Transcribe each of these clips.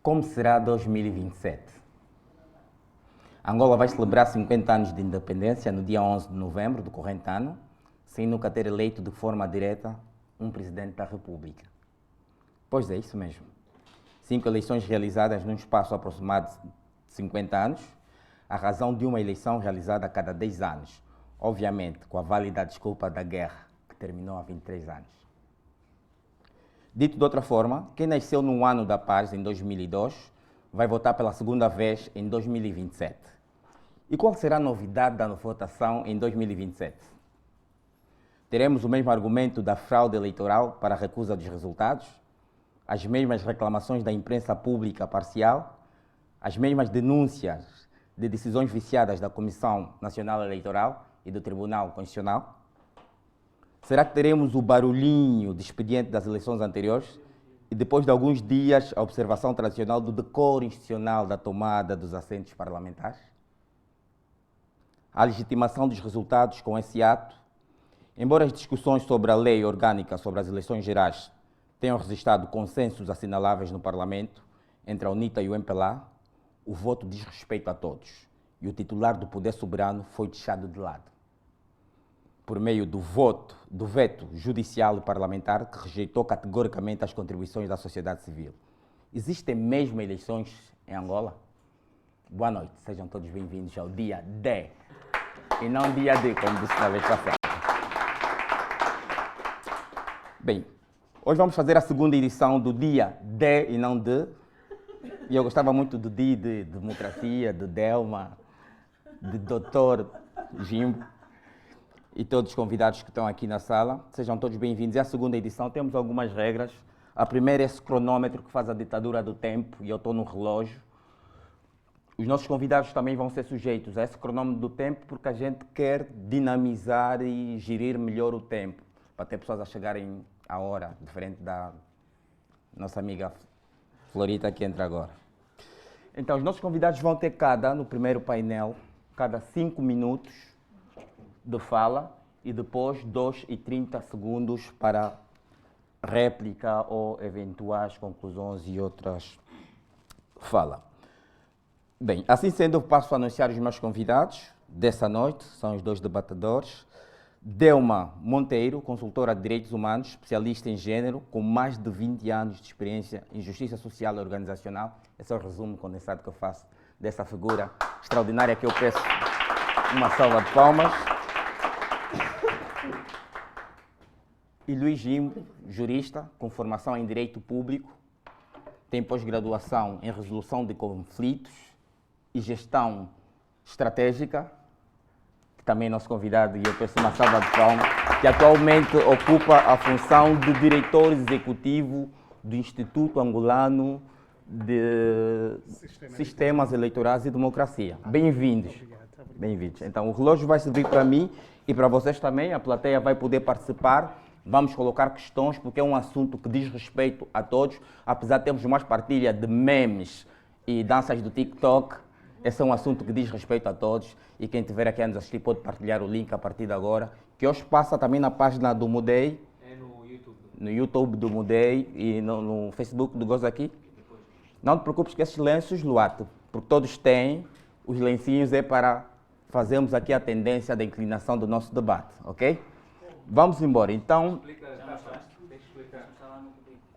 Como será 2027? Angola vai celebrar 50 anos de independência no dia 11 de novembro do corrente ano, sem nunca ter eleito de forma direta um presidente da República. Pois é, isso mesmo. 5 eleições realizadas num espaço aproximado de 50 anos, a razão de uma eleição realizada a cada 10 anos, obviamente com a válida desculpa da guerra, que terminou há 23 anos. Dito de outra forma, quem nasceu no ano da paz, em 2002, vai votar pela segunda vez em 2027. E qual será a novidade da votação em 2027? Teremos o mesmo argumento da fraude eleitoral para a recusa dos resultados, as mesmas reclamações da imprensa pública parcial, as mesmas denúncias de decisões viciadas da Comissão Nacional Eleitoral e do Tribunal Constitucional? Será que teremos o barulhinho de expediente das eleições anteriores e depois de alguns dias a observação tradicional do decoro institucional da tomada dos assentos parlamentares? A legitimação dos resultados com esse ato, embora as discussões sobre a lei orgânica sobre as eleições gerais tenham registrado consensos assinaláveis no Parlamento entre a UNITA e o MPLA, o voto diz respeito a todos e o titular do poder soberano foi deixado de lado, por meio do veto judicial e parlamentar que rejeitou categoricamente as contribuições da sociedade civil. Existem mesmo eleições em Angola? Boa noite, sejam todos bem-vindos ao dia D, e não dia D, como disse na vez passada. Bem, hoje vamos fazer a segunda edição do dia D e não D, e eu gostava muito do D de democracia, de Delma, de Dr. Jimbo, e todos os convidados que estão aqui na sala. Sejam todos bem-vindos. É a segunda edição, temos algumas regras. A primeira é esse cronômetro que faz a ditadura do tempo, e eu estou no relógio. Os nossos convidados também vão ser sujeitos a esse cronômetro do tempo, porque a gente quer dinamizar e gerir melhor o tempo, para ter pessoas a chegarem à hora, diferente da nossa amiga Florita que entra agora. Então, os nossos convidados vão ter no primeiro painel, cada 5 minutos de fala e depois 2 e 30 segundos para réplica ou eventuais conclusões e outras falas. Bem, assim sendo, eu passo a anunciar os meus convidados dessa noite, são os 2 debatedores. Delma Monteiro, consultora de direitos humanos, especialista em gênero, com mais de 20 anos de experiência em justiça social e organizacional. Esse é o resumo condensado que eu faço dessa figura extraordinária que eu peço uma salva de palmas. E Luís Jimbo, jurista, com formação em Direito Público, tem pós-graduação em Resolução de Conflitos e Gestão Estratégica, que também é nosso convidado, e eu peço uma salva de palmas, que atualmente ocupa a função de diretor executivo do Instituto Angolano de Sistemas Eleitorais e Democracia. Bem-vindos. Bem-vindos. Então, o relógio vai servir para mim e para vocês também, a plateia vai poder participar. Vamos colocar questões, porque é um assunto que diz respeito a todos, apesar de termos mais partilha de memes e danças do TikTok. Esse é um assunto que diz respeito a todos, e quem estiver aqui a nos assistir pode partilhar o link a partir de agora, que hoje passa também na página do Mudei, no YouTube do Mudei e no Facebook do Goza aqui. Não te preocupes com esses lenços, Luato, porque todos têm, os lencinhos é para fazermos aqui a tendência da inclinação do nosso debate, ok? Vamos embora, então.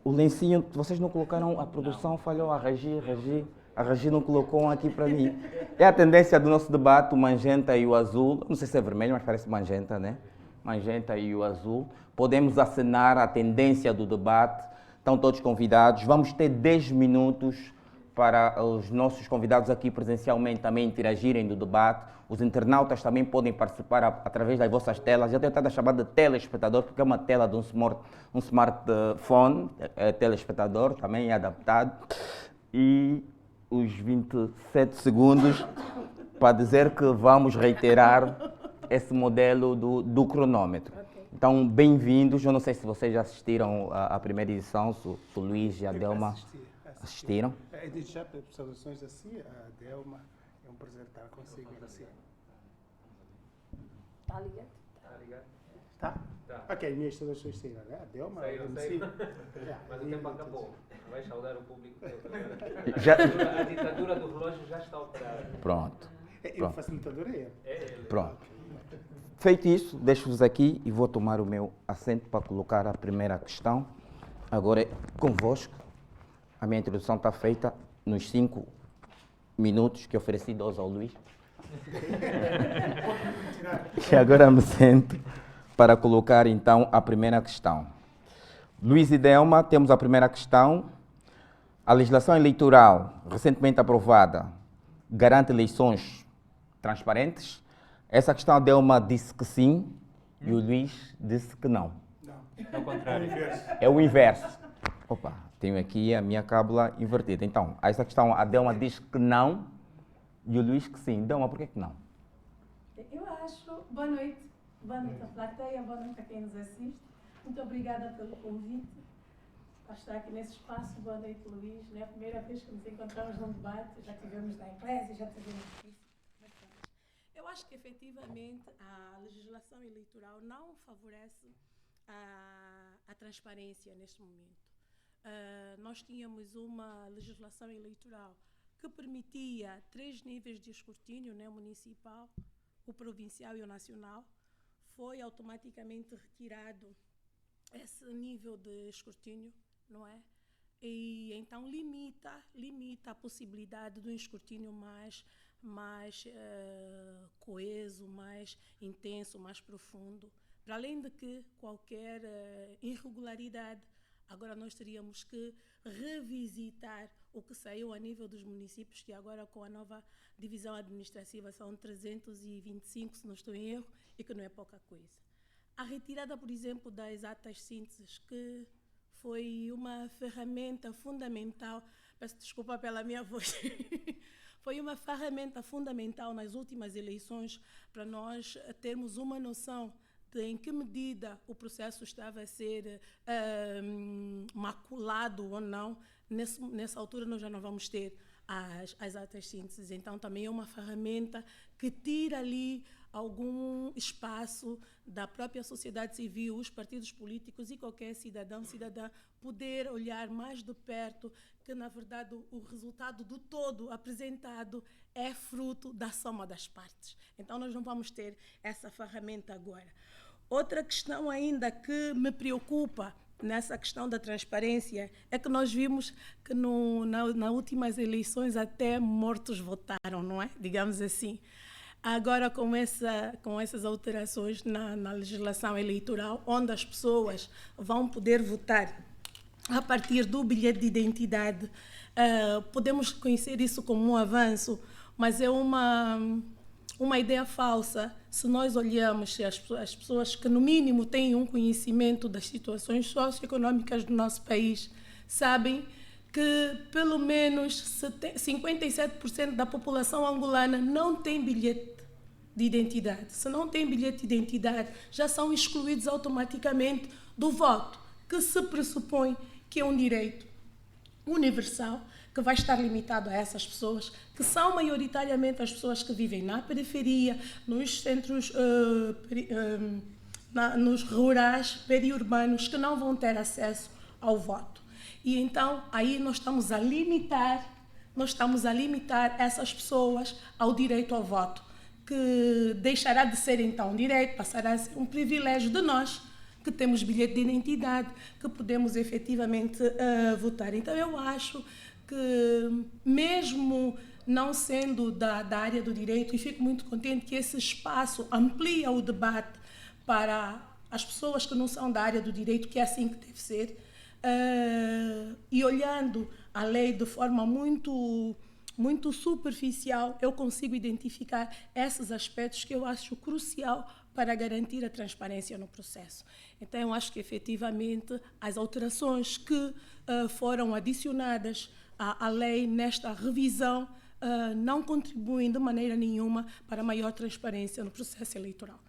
O lencinho, vocês não colocaram, a produção falhou, a Regi não colocou um aqui para mim. É a tendência do nosso debate, o magenta e o azul. Não sei se é vermelho, mas parece magenta, né? Magenta e o azul. Podemos acenar a tendência do debate. Estão todos convidados. Vamos ter 10 minutos para os nossos convidados aqui presencialmente também interagirem do debate. Os internautas também podem participar através das vossas telas. Eu tenho tentado chamar de telespectador, porque é uma tela de um smartphone, telespectador, também é adaptado. E os 27 segundos para dizer que vamos reiterar esse modelo do cronômetro. Então, bem-vindos. Eu não sei se vocês já assistiram à primeira edição, se o Luís e a Delma assistiram. Desde já, para saudações assim, a Delma, é um prazer estar consigo. Está ligado? Está ligado. Está? Tá. Ok, minhas instalações saíram, né? A Delma, Saíram, a MC. saíram. Yeah, Mas o tempo acabou. Vai saudar o público todo agora. Já- A ditadura do relógio já está operada. Pronto. E o facilitador é ele. É ele. Pronto. Feito isso, deixo-vos aqui e vou tomar o meu assento para colocar a primeira questão. Agora é convosco. A minha introdução está feita nos 5 minutos que ofereci 12 ao Luís. E agora me sento para colocar então a primeira questão. Luís e Delma, temos a primeira questão. A legislação eleitoral recentemente aprovada garante eleições transparentes? Essa questão a Delma disse que sim e o Luís disse que não. Ao contrário. É o inverso. Opa, tenho aqui a minha cábula invertida. Então, a essa questão a Delma diz que não e o Luís que sim. Delma, por que não? Eu acho. Boa noite à plateia, boa noite a quem nos assiste. Muito obrigada pelo convite para estar aqui nesse espaço. Boa noite, Luís. Não é a primeira vez que nos encontramos num debate, já tivemos na Eclésia, já tivemos aqui. Eu acho que efetivamente a legislação eleitoral não favorece a transparência neste momento. Nós tínhamos uma legislação eleitoral que permitia 3 níveis de escrutínio, né, municipal, o provincial e o nacional. Foi automaticamente retirado esse nível de escrutínio, não é? E então limita a possibilidade de um escrutínio mais coeso, mais intenso, mais profundo. Para além de que qualquer irregularidade, agora nós teríamos que revisitar o que saiu a nível dos municípios, que agora com a nova divisão administrativa são 325, se não estou em erro, e que não é pouca coisa. A retirada, por exemplo, das atas sínteses, que foi uma ferramenta fundamental, peço desculpa pela minha voz, foi uma ferramenta fundamental nas últimas eleições para nós termos uma noção de em que medida o processo estava a ser maculado ou não. Nessa altura nós já não vamos ter as atas sínteses. Então também é uma ferramenta que tira ali algum espaço da própria sociedade civil, os partidos políticos e qualquer cidadã poder olhar mais de perto que, na verdade, o resultado do todo apresentado é fruto da soma das partes. Então nós não vamos ter essa ferramenta agora. Outra questão ainda que me preocupa nessa questão da transparência é que nós vimos que nas últimas eleições até mortos votaram, não é? Digamos assim. Agora, com essas alterações na legislação eleitoral, onde as pessoas vão poder votar a partir do bilhete de identidade, podemos conhecer isso como um avanço, mas é uma ideia falsa se nós olhamos as pessoas que, no mínimo, têm um conhecimento das situações socioeconômicas do nosso país, sabem que pelo menos 57% da população angolana não tem bilhete de identidade. Se não tem bilhete de identidade, já são excluídos automaticamente do voto, que se pressupõe que é um direito universal, que vai estar limitado a essas pessoas, que são maioritariamente as pessoas que vivem na periferia, nos centros nos rurais, periurbanos, que não vão ter acesso ao voto. E então, aí nós estamos a limitar essas pessoas ao direito ao voto, que deixará de ser então um direito, passará a ser um privilégio de nós, que temos bilhete de identidade, que podemos efetivamente votar. Então eu acho que, mesmo não sendo da área do direito, e fico muito contente que esse espaço amplia o debate para as pessoas que não são da área do direito, que é assim que deve ser, e olhando a lei de forma muito superficial, eu consigo identificar esses aspectos que eu acho crucial para garantir a transparência no processo. Então, eu acho que, efetivamente, as alterações que foram adicionadas à lei nesta revisão não contribuem de maneira nenhuma para maior transparência no processo eleitoral.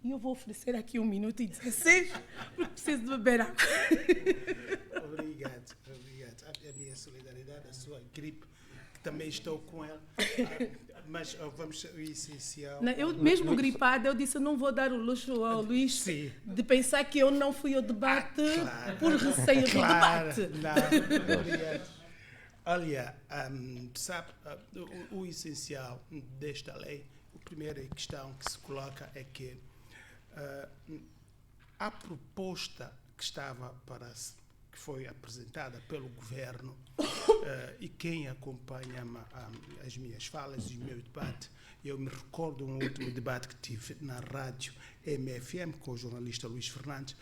E eu vou oferecer aqui 1 minuto e 16, porque preciso de beber água. Obrigado. A minha solidariedade, a sua gripe, que também estou com ela. Mas vamos o essencial. Não, eu mesmo gripada, eu disse, não vou dar o luxo ao Luís Sim. de pensar que eu não fui ao debate Claro. por receio do Claro, debate. não, obrigado. Olha, sabe, o essencial desta lei, a primeira questão que se coloca é que a proposta que foi apresentada pelo governo e quem acompanha as minhas falas e o meu debate, eu me recordo um último debate que tive na rádio MFM com o jornalista Luís Fernandes,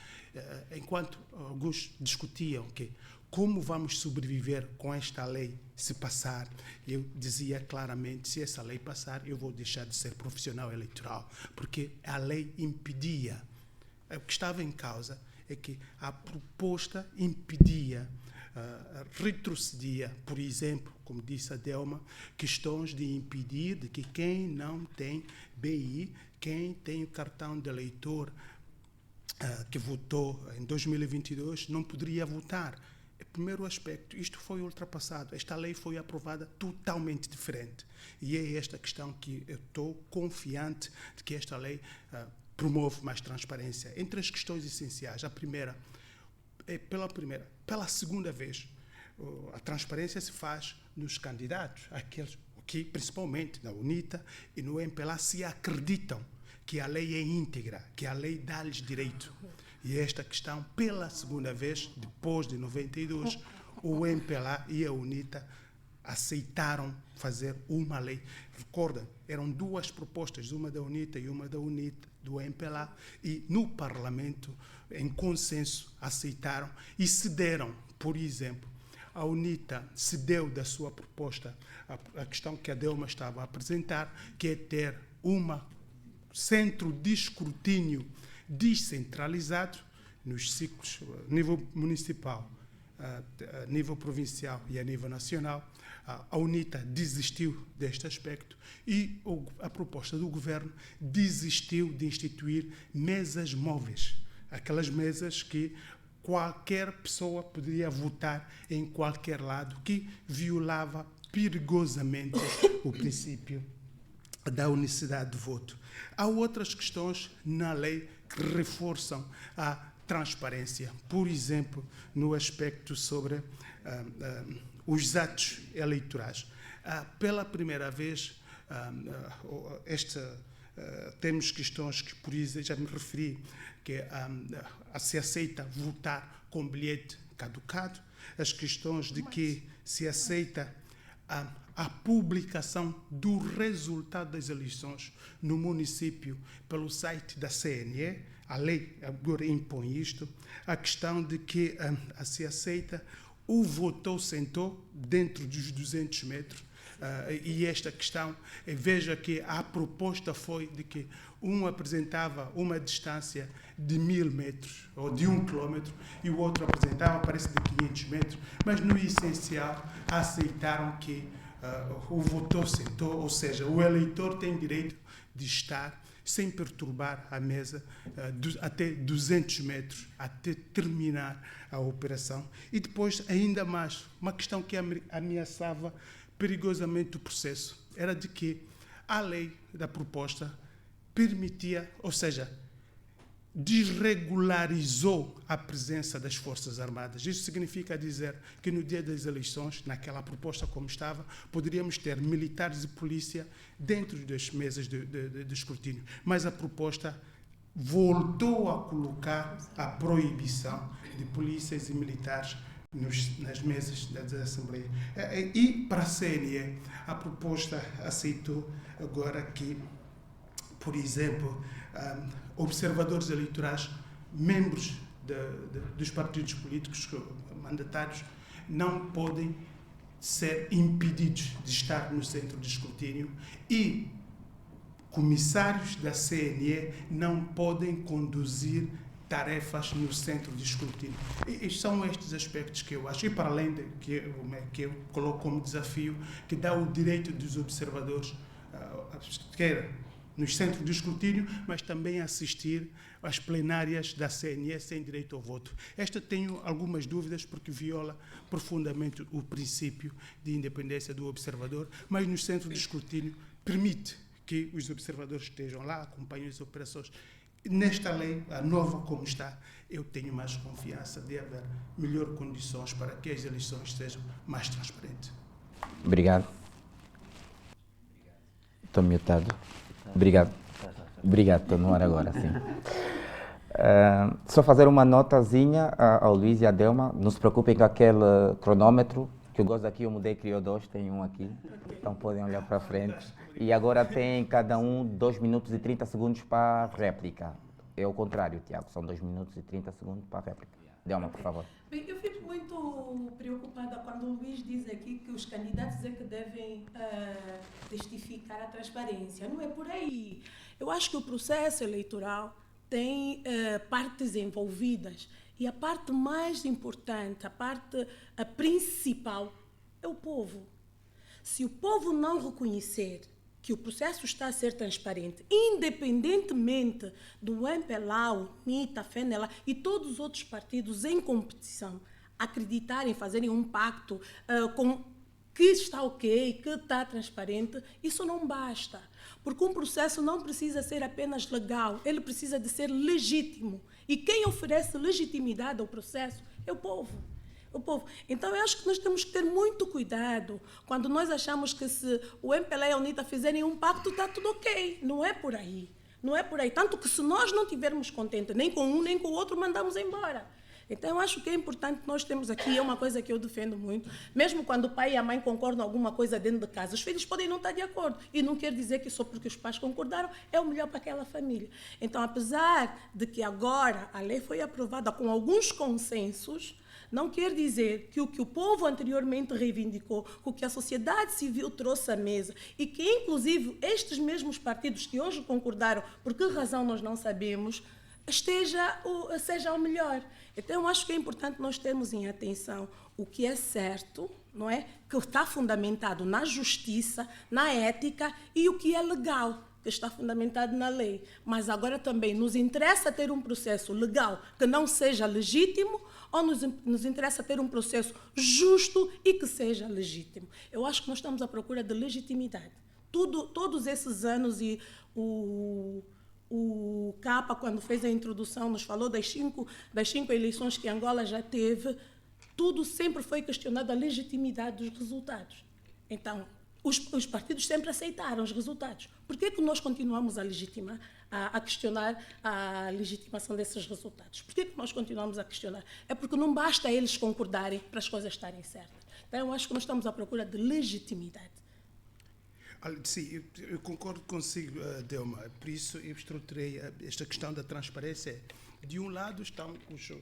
enquanto alguns discutiam que como vamos sobreviver com esta lei se passar, eu dizia claramente, se essa lei passar, eu vou deixar de ser profissional eleitoral, porque a lei impedia. O que estava em causa é que a proposta impedia, retrocedia, por exemplo, como disse a Delma, questões de impedir de que quem não tem BI, quem tem o cartão de eleitor que votou em 2022, não poderia votar. Primeiro aspecto, isto foi ultrapassado, esta lei foi aprovada totalmente diferente. E é esta questão que eu estou confiante de que esta lei promove mais transparência. Entre as questões essenciais, a primeira, pela segunda vez, a transparência se faz nos candidatos, aqueles que, principalmente na UNITA e no MPLA, se acreditam que a lei é íntegra, que a lei dá-lhes direito. E esta questão, pela segunda vez, depois de 92, o MPLA e a UNITA aceitaram fazer uma lei. Recorda, eram duas propostas, uma da UNITA e uma da UNITA, do MPLA, e no Parlamento, em consenso, aceitaram e cederam. Por exemplo, a UNITA cedeu da sua proposta a questão que a Delma estava a apresentar, que é ter um centro de escrutínio descentralizado nos ciclos a nível municipal, a nível provincial e a nível nacional. A UNITA desistiu deste aspecto e a proposta do governo desistiu de instituir mesas móveis, aquelas mesas que qualquer pessoa poderia votar em qualquer lado, que violava perigosamente o princípio da unicidade de voto. Há outras questões na lei que reforçam a transparência. Por exemplo, no aspecto sobre os atos eleitorais. Pela primeira vez, temos questões que, por exemplo, já me referi, que se aceita votar com bilhete caducado, as questões de que se aceita a publicação do resultado das eleições no município pelo site da CNE, a lei agora impõe isto, a questão de que se aceita o votou-sentou dentro dos 200 metros, e esta questão, veja que a proposta foi de que um apresentava uma distância de 1000 metros ou de 1 quilômetro e o outro apresentava, parece, de 500 metros, mas no essencial aceitaram que o votou-sentou, ou seja, o eleitor tem direito de estar sem perturbar a mesa até 200 metros, até terminar a operação. E depois, ainda mais, uma questão que ameaçava perigosamente o processo, era de que a lei da proposta permitia, ou seja, desregularizou a presença das Forças Armadas. Isso significa dizer que no dia das eleições, naquela proposta como estava, poderíamos ter militares e polícia dentro das mesas de escrutínio. Mas a proposta voltou a colocar a proibição de polícias e militares nas mesas da Assembleia. E para a CNE, a proposta aceitou agora que, por exemplo, observadores eleitorais, membros dos partidos políticos mandatários, não podem ser impedidos de estar no centro de escrutínio e comissários da CNE não podem conduzir tarefas no centro de escrutínio. E são estes aspectos que eu acho, e para além de que eu coloco como desafio, que dá o direito dos observadores, quer nos centros de escrutínio, mas também assistir às plenárias da CNE sem direito ao voto. Esta tenho algumas dúvidas porque viola profundamente o princípio de independência do observador, mas no centro de escrutínio permite que os observadores estejam lá, acompanhem as operações. Nesta lei, a nova como está, eu tenho mais confiança de haver melhores condições para que as eleições sejam mais transparentes. Obrigado. Estou mutado. Obrigado. Obrigado, estou no ar agora, sim. Só fazer uma notazinha ao Luís e à Delma. Não se preocupem com aquele cronômetro, que eu gosto daqui, eu mudei, criou 2, tem um aqui. Então podem olhar para frente. E agora tem cada um 2 minutos e 30 segundos para a réplica. É o contrário, Tiago, são 2 minutos e 30 segundos para a réplica. Delma, por favor. Bem, eu fico muito preocupada quando o Luís diz aqui que os candidatos é que devem testificar a transparência. Não é por aí. Eu acho que o processo eleitoral tem partes envolvidas e a parte mais importante, a principal, é o povo. Se o povo não reconhecer que o processo está a ser transparente, independentemente do MPLA, o NITA, a FENELA e todos os outros partidos em competição acreditarem, fazerem um pacto com que está ok, que está transparente, isso não basta. Porque um processo não precisa ser apenas legal, ele precisa de ser legítimo. E quem oferece legitimidade ao processo é o povo. Então, eu acho que nós temos que ter muito cuidado quando nós achamos que se o MPLA e a UNITA fizerem um pacto, está tudo ok. Não é por aí. Não é por aí. Tanto que se nós não estivermos contentes nem com um nem com o outro, mandamos embora. Então, eu acho que é importante nós temos aqui, é uma coisa que eu defendo muito, mesmo quando o pai e a mãe concordam em alguma coisa dentro de casa, os filhos podem não estar de acordo. E não quer dizer que só porque os pais concordaram é o melhor para aquela família. Então, apesar de que agora a lei foi aprovada com alguns consensos, não quer dizer que o povo anteriormente reivindicou, o que a sociedade civil trouxe à mesa e que, inclusive, estes mesmos partidos que hoje concordaram, por que razão nós não sabemos, seja o melhor. Então, eu acho que é importante nós termos em atenção o que é certo, não é? Que está fundamentado na justiça, na ética e o que é legal, que está fundamentado na lei. Mas agora também nos interessa ter um processo legal que não seja legítimo ou nos interessa ter um processo justo e que seja legítimo. Eu acho que nós estamos à procura de legitimidade. Todos esses anos, e o Capa, quando fez a introdução, nos falou das cinco eleições que Angola já teve, tudo sempre foi questionado a legitimidade dos resultados. Então, os partidos sempre aceitaram os resultados. Por que nós continuamos a questionar a legitimação desses resultados? Por que nós continuamos a questionar? É porque não basta eles concordarem para as coisas estarem certas. Então, eu acho que nós estamos à procura de legitimidade. Sim, eu concordo consigo, Delma. Por isso, eu estruturei esta questão da transparência. De um lado estão,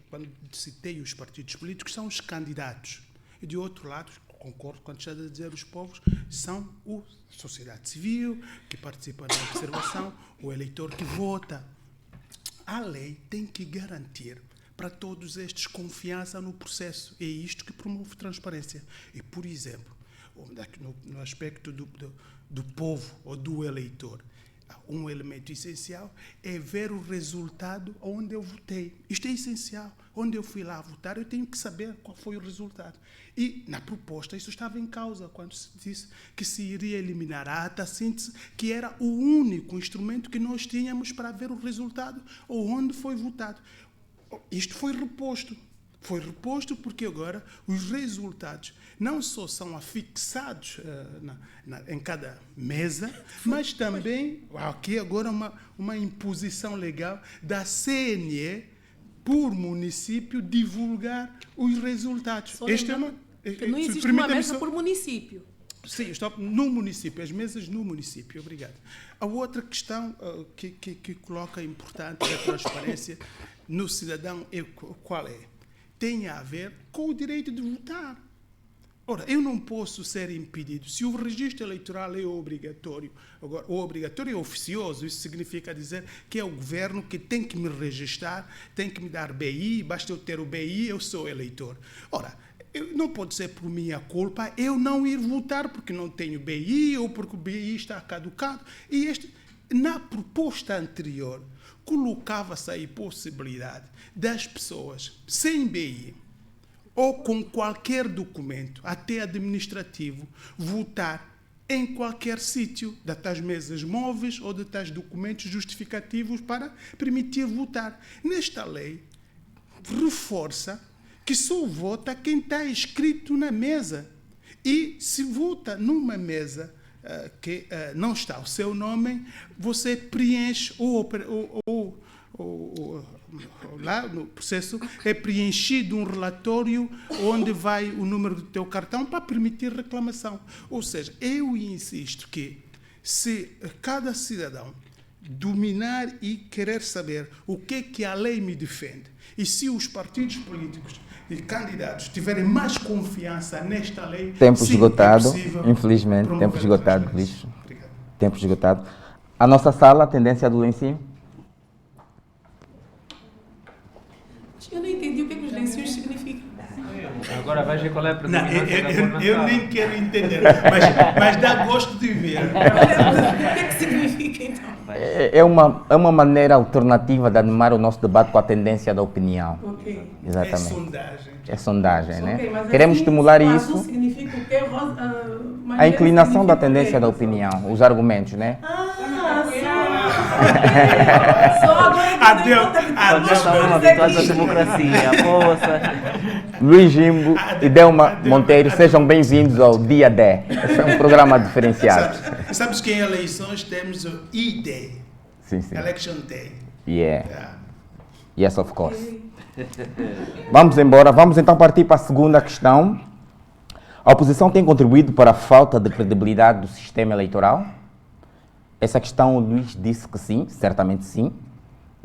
quando citei os partidos políticos, são os candidatos. E de outro lado, concordo quando está a dizer os povos, são a sociedade civil, que participa da observação, o eleitor que vota. A lei tem que garantir para todos estes confiança no processo. É isto que promove transparência. E, por exemplo, no aspecto do povo ou do eleitor, um elemento essencial é ver o resultado onde eu votei. Isto é essencial. Onde eu fui lá votar, eu tenho que saber qual foi o resultado. E, na proposta, isso estava em causa, quando se disse que se iria eliminar a ata síntese, que era o único instrumento que nós tínhamos para ver o resultado ou onde foi votado. Isto foi reposto. Foi reposto porque agora os resultados não só são afixados em cada mesa, mas também, aqui agora uma imposição legal da CNE por município divulgar os resultados. Que não existe uma mesa por município. Sim, estou no município, as mesas no município, obrigado. A outra questão que coloca importante da transparência no cidadão, qual é? Tem a ver com o direito de votar. Ora, eu não posso ser impedido. Se o registro eleitoral é obrigatório, agora, o obrigatório é oficioso, isso significa dizer que é o governo que tem que me registrar, tem que me dar BI, basta eu ter o BI, eu sou eleitor. Ora, não pode ser por minha culpa eu não ir votar porque não tenho BI ou porque o BI está caducado. E na proposta anterior, colocava-se a possibilidade das pessoas sem BI ou com qualquer documento, até administrativo, votar em qualquer sítio, de tais mesas móveis ou de tais documentos justificativos para permitir votar. Nesta lei, reforça que só vota quem está escrito na mesa. E se vota numa mesa que não está o seu nome, você preenche lá no processo é preenchido um relatório onde vai o número do teu cartão para permitir reclamação. Ou seja, eu insisto que se cada cidadão dominar e querer saber o que a lei me defende, e se os partidos políticos e candidatos tiverem mais confiança nesta lei... Tempo sim, esgotado, é infelizmente, tempo esgotado, Luís. Tempo esgotado. A nossa sala, a tendência do lencinho? Eu não entendi o que os lencinhos significam. Agora vai ver qual é a predominância da cor na Eu sala. nem quero entender, mas dá gosto de ver. O que significa, então? É uma maneira alternativa de animar o nosso debate com a tendência da opinião. Ok. É Exatamente. sondagem. É sondagem, né? Ok, mas Queremos assim, estimular o azul isso. significa o quê? A inclinação da significa o quê? tendência da opinião, os argumentos, né? Só agora Adeus. Nós estamos habituados à democracia, moça. Luís Jimbo e Delma Monteiro, sejam bem-vindos ao Dia D. Esse é um programa diferenciado. Sabes que em eleições temos o E-Day, Sim, sim. Election Day. Yeah. Yes, of course. Vamos embora. Vamos então partir para a segunda questão. A oposição tem contribuído para a falta de credibilidade do sistema eleitoral? Essa questão o Luís disse que sim, certamente sim.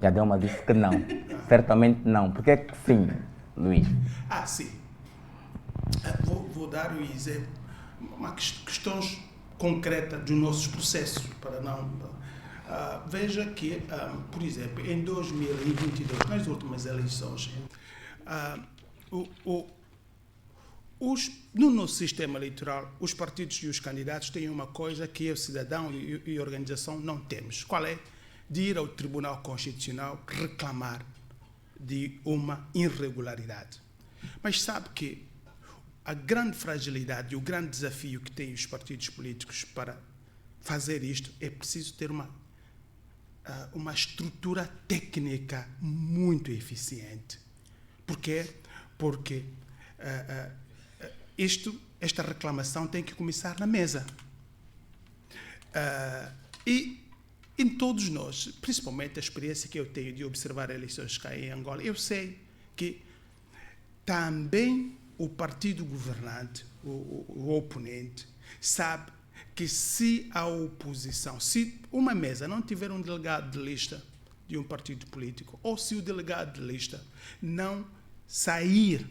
E a Delma disse que não. Certamente não. Por que é que sim, Luís? Sim. Vou dar o exemplo, questões concretas dos nossos processos, para não... veja que, por exemplo, em 2022, nas últimas eleições, no nosso sistema eleitoral, os partidos e os candidatos têm uma coisa que o cidadão e a organização não temos. Qual é? De ir ao Tribunal Constitucional reclamar de uma irregularidade. Mas sabe que a grande fragilidade e o grande desafio que têm os partidos políticos para fazer isto é preciso ter uma estrutura técnica muito eficiente. Porquê? Porque esta reclamação tem que começar na mesa. E em todos nós, principalmente a experiência que eu tenho de observar eleições cá em Angola, eu sei que também o partido governante, o oponente, sabe que se a oposição, se uma mesa não tiver um delegado de lista de um partido político, ou se o delegado de lista não sair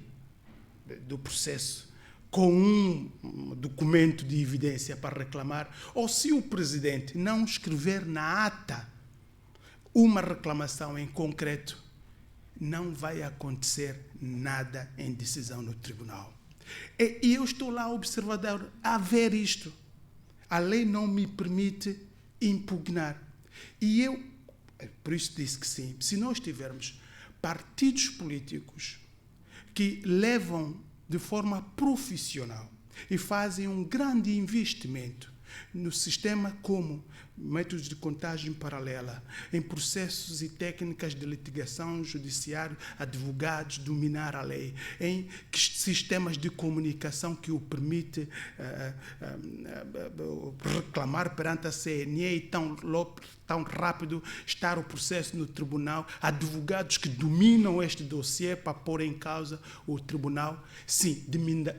do processo com um documento de evidência para reclamar, ou se o presidente não escrever na ata uma reclamação em concreto, não vai acontecer nada em decisão no tribunal. E eu estou lá observador a ver isto. A lei não me permite impugnar. E eu, por isso disse que sim, se nós tivermos partidos políticos que levam de forma profissional e fazem um grande investimento no sistema como métodos de contagem paralela, em processos e técnicas de litigação, judiciário, advogados, dominar a lei, em sistemas de comunicação que o permite reclamar perante a CNE e tão rápido estar o processo no tribunal, advogados que dominam este dossiê para pôr em causa o tribunal, sim,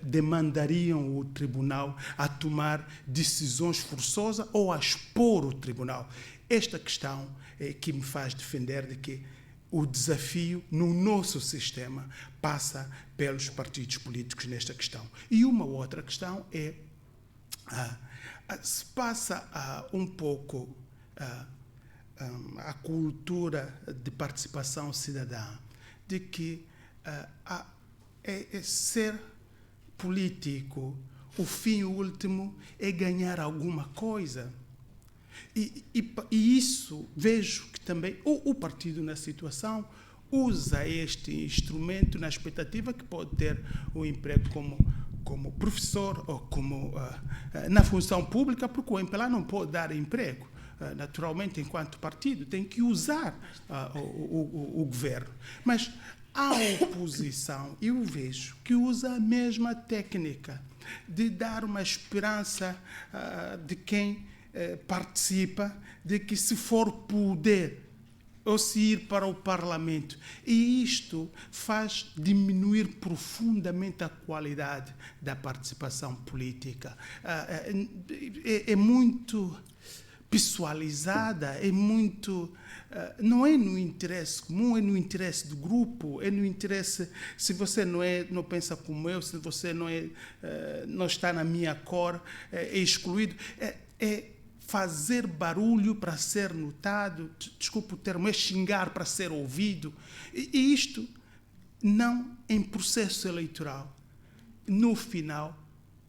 demandariam o tribunal a tomar decisões forçosas ou a expor o tribunal. Esta questão é que me faz defender de que o desafio no nosso sistema passa pelos partidos políticos nesta questão. E uma outra questão é, se passa um pouco a cultura de participação cidadã, de que ser político, o fim último é ganhar alguma coisa. E isso vejo que também o partido na situação usa este instrumento na expectativa que pode ter o emprego como professor ou como na função pública, porque o MPLA não pode dar emprego. Naturalmente, enquanto partido, tem que usar o governo. Mas a oposição, eu vejo que usa a mesma técnica de dar uma esperança de quem participa, de que se for poder ou se ir para o Parlamento. E isto faz diminuir profundamente a qualidade da participação política. É muito pessoalizada, é muito... não é no interesse comum, é no interesse do grupo, é no interesse... Se você não pensa como eu, se você não está na minha cor, é excluído. É fazer barulho para ser notado, desculpe o termo, é xingar para ser ouvido. E isto não em processo eleitoral. No final,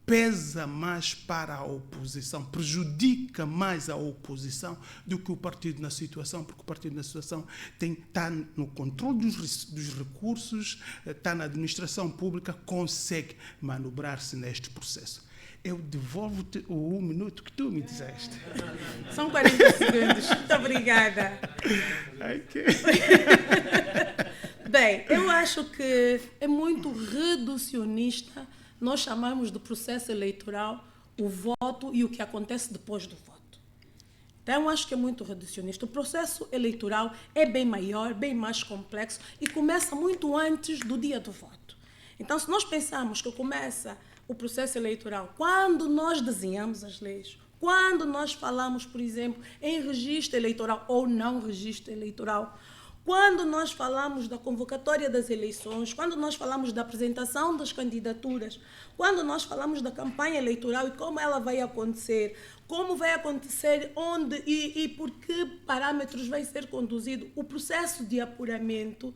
pesa mais para a oposição, prejudica mais a oposição do que o partido na situação, porque o partido na situação está no controle dos recursos, está na administração pública, consegue manobrar-se neste processo. Eu devolvo-te o 1 minuto que tu me disseste. São 40 segundos. Muito obrigada. Okay. Bem, eu acho que é muito reducionista nós chamamos do processo eleitoral o voto e o que acontece depois do voto. Então, eu acho que é muito reducionista. O processo eleitoral é bem maior, bem mais complexo e começa muito antes do dia do voto. Então, se nós pensarmos que começa o processo eleitoral quando nós desenhamos as leis, quando nós falamos, por exemplo, em registro eleitoral ou não registro eleitoral, quando nós falamos da convocatória das eleições, quando nós falamos da apresentação das candidaturas, quando nós falamos da campanha eleitoral e como ela vai acontecer, como vai acontecer, onde e por que parâmetros vai ser conduzido o processo de apuramento,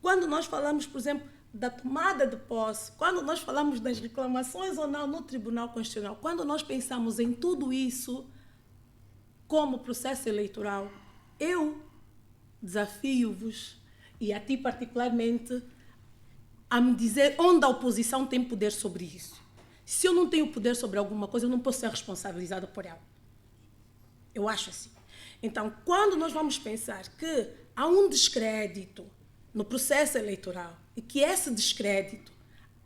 quando nós falamos, por exemplo, da tomada de posse, quando nós falamos das reclamações ou não no Tribunal Constitucional, quando nós pensamos em tudo isso como processo eleitoral, eu desafio-vos, e a ti particularmente, a me dizer onde a oposição tem poder sobre isso. Se eu não tenho poder sobre alguma coisa, eu não posso ser responsabilizada por ela. Eu acho assim. Então, quando nós vamos pensar que há um descrédito no processo eleitoral e que esse descrédito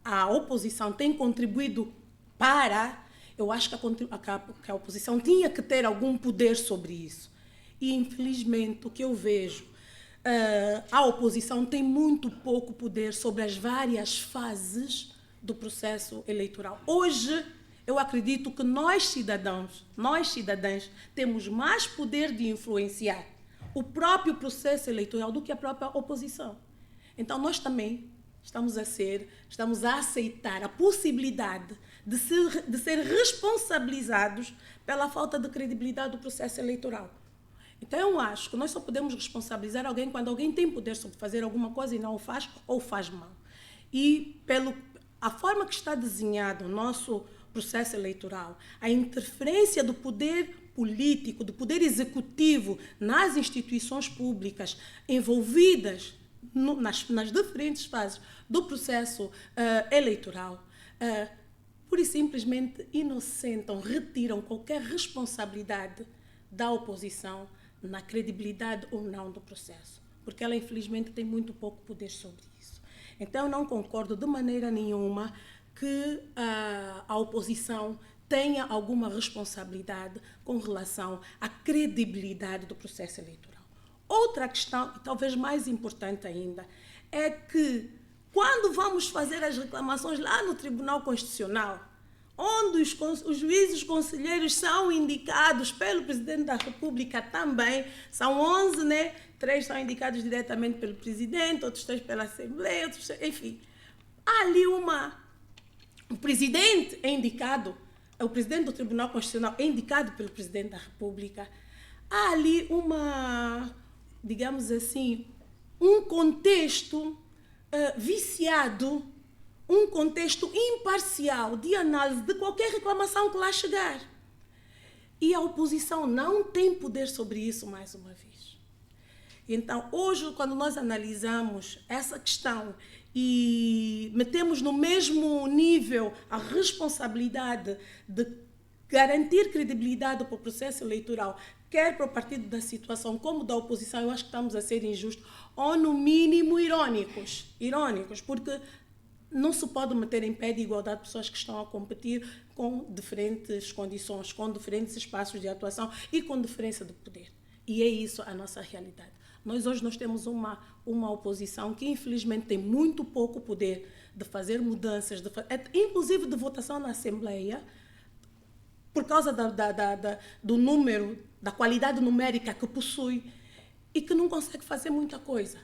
a oposição tem contribuído para, eu acho que a oposição tinha que ter algum poder sobre isso. E, infelizmente, o que eu vejo, a oposição tem muito pouco poder sobre as várias fases do processo eleitoral. Hoje, eu acredito que nós cidadãs, temos mais poder de influenciar o próprio processo eleitoral do que a própria oposição. Então, nós também estamos a aceitar a possibilidade de ser responsabilizados pela falta de credibilidade do processo eleitoral. Então, eu acho que nós só podemos responsabilizar alguém quando alguém tem poder sobre fazer alguma coisa e não o faz ou faz mal. E a forma que está desenhado o nosso processo eleitoral, a interferência do poder político, do poder executivo nas instituições públicas envolvidas nas diferentes fases do processo eleitoral, pura e simplesmente inocentam, retiram qualquer responsabilidade da oposição na credibilidade ou não do processo, porque ela, infelizmente, tem muito pouco poder sobre isso. Então, eu não concordo de maneira nenhuma que a oposição tenha alguma responsabilidade com relação à credibilidade do processo eleitoral. Outra questão, e talvez mais importante ainda, é que quando vamos fazer as reclamações lá no Tribunal Constitucional, onde os juízes conselheiros são indicados pelo Presidente da República também, são 11, né? 3 são indicados diretamente pelo Presidente, outros 3 pela Assembleia, outros 3, enfim. Há ali o Presidente é indicado, o Presidente do Tribunal Constitucional é indicado pelo Presidente da República. Há ali digamos assim, um contexto viciado, um contexto imparcial de análise de qualquer reclamação que lá chegar. E a oposição não tem poder sobre isso, mais uma vez. Então, hoje, quando nós analisamos essa questão e metemos no mesmo nível a responsabilidade de garantir credibilidade para o processo eleitoral, quer para o partido da situação como da oposição, eu acho que estamos a ser injustos, ou no mínimo irônicos, porque não se pode meter em pé de igualdade pessoas que estão a competir com diferentes condições, com diferentes espaços de atuação e com diferença de poder. E é isso a nossa realidade. Nós hoje temos uma oposição que infelizmente tem muito pouco poder de fazer mudanças, inclusive de votação na Assembleia, por causa do número, da qualidade numérica que possui e que não consegue fazer muita coisa.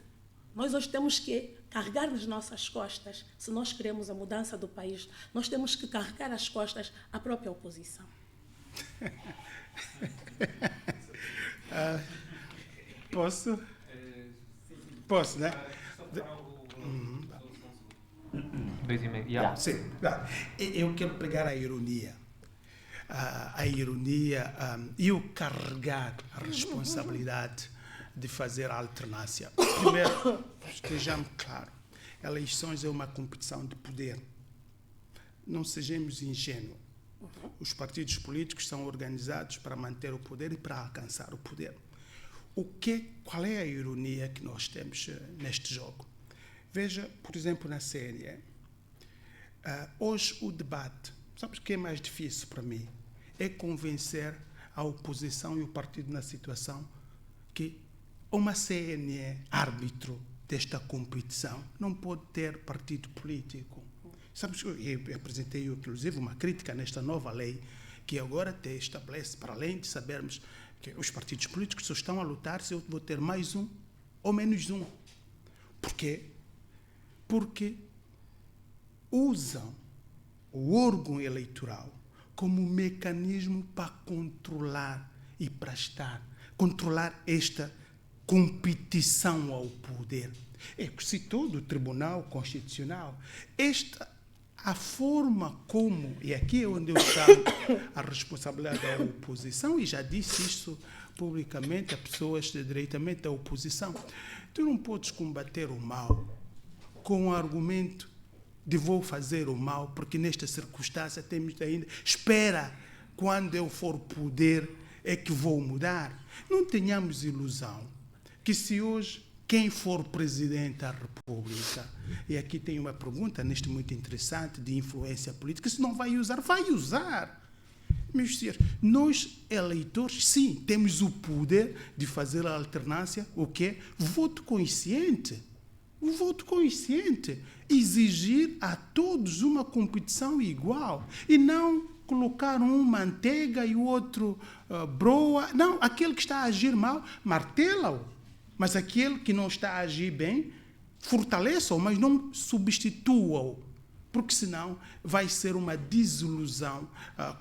Nós hoje temos que carregar nas nossas costas, se nós queremos a mudança do país, nós temos que carregar as costas à própria oposição. Posso? Posso, né? 2,5. Yeah. Sim. Eu quero pegar a ironia. E o carregar a responsabilidade de fazer a alternância. Primeiro, estejamos claros, eleições é uma competição de poder. Não sejamos ingênuos. Os partidos políticos são organizados para manter o poder e para alcançar o poder. Qual é a ironia que nós temos neste jogo? Veja, por exemplo, na CNE. Hoje o debate, sabe o que é mais difícil para mim? É convencer a oposição e o partido na situação que uma CNE, árbitro desta competição, não pode ter partido político. Sabes, eu apresentei, inclusive, uma crítica nesta nova lei, que agora estabelece, para além de sabermos que os partidos políticos só estão a lutar se eu vou ter mais um ou menos um. Por quê? Porque usam o órgão eleitoral como mecanismo para controlar e para controlar esta competição ao poder. Citou do Tribunal Constitucional. A forma como, e aqui é onde eu chamo a responsabilidade da oposição, e já disse isso publicamente a pessoas diretamente da oposição, tu não podes combater o mal com o argumento de vou fazer o mal, porque nesta circunstância temos ainda, espera, quando eu for poder é que vou mudar. Não tenhamos ilusão que se hoje quem for presidente da República, e aqui tem uma pergunta neste muito interessante de influência política, se não vai usar, vai usar. Meus senhores, nós eleitores, sim, temos o poder de fazer a alternância, o quê? Voto consciente. O voto consciente. Exigir a todos uma competição igual e não colocar um manteiga e o outro broa. Não, aquele que está a agir mal, martela-o. Mas aquele que não está a agir bem, fortaleça-o, mas não substitua-o. Porque senão vai ser uma desilusão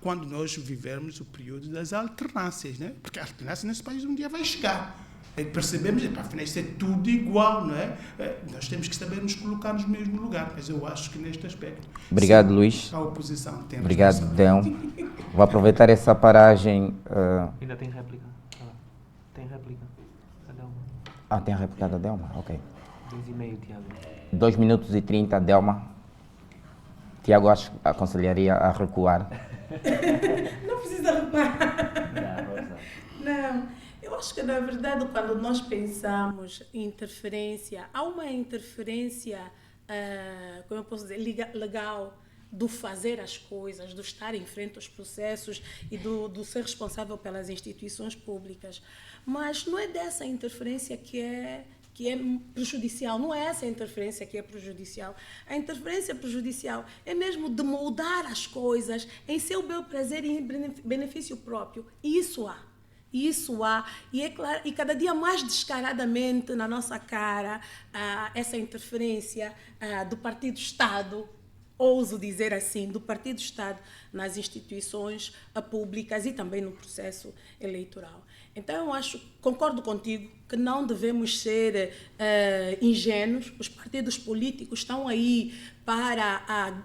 quando nós vivermos o período das alternâncias, né? Porque a alternância nesse país um dia vai chegar. Percebemos, para afinal isso é tudo igual, não é? Nós temos que saber nos colocar no mesmo lugar, mas eu acho que neste aspecto... Obrigado, sim, Luís. a oposição tem Obrigado, Dão. Vou aproveitar essa paragem... Ainda tem réplica. Tem réplica. A Delma. tem a réplica da Delma? Ok. 2,5, Tiago. 2 minutos e 30, Delma. Tiago, aconselharia a recuar. Não precisa reparar. Não. Eu acho que, na verdade, quando nós pensamos em interferência, há uma interferência, como eu posso dizer, legal, do fazer as coisas, do estar em frente aos processos e do ser responsável pelas instituições públicas. Mas não é dessa interferência que é prejudicial, não é essa a interferência que é prejudicial. A interferência prejudicial é mesmo de moldar as coisas em seu bel prazer e em benefício próprio. Isso há, e é claro, e cada dia mais descaradamente na nossa cara, essa interferência do Partido-Estado, ouso dizer assim, do Partido-Estado nas instituições públicas e também no processo eleitoral. Então, eu concordo contigo que não devemos ser ingênuos. Os partidos políticos estão aí para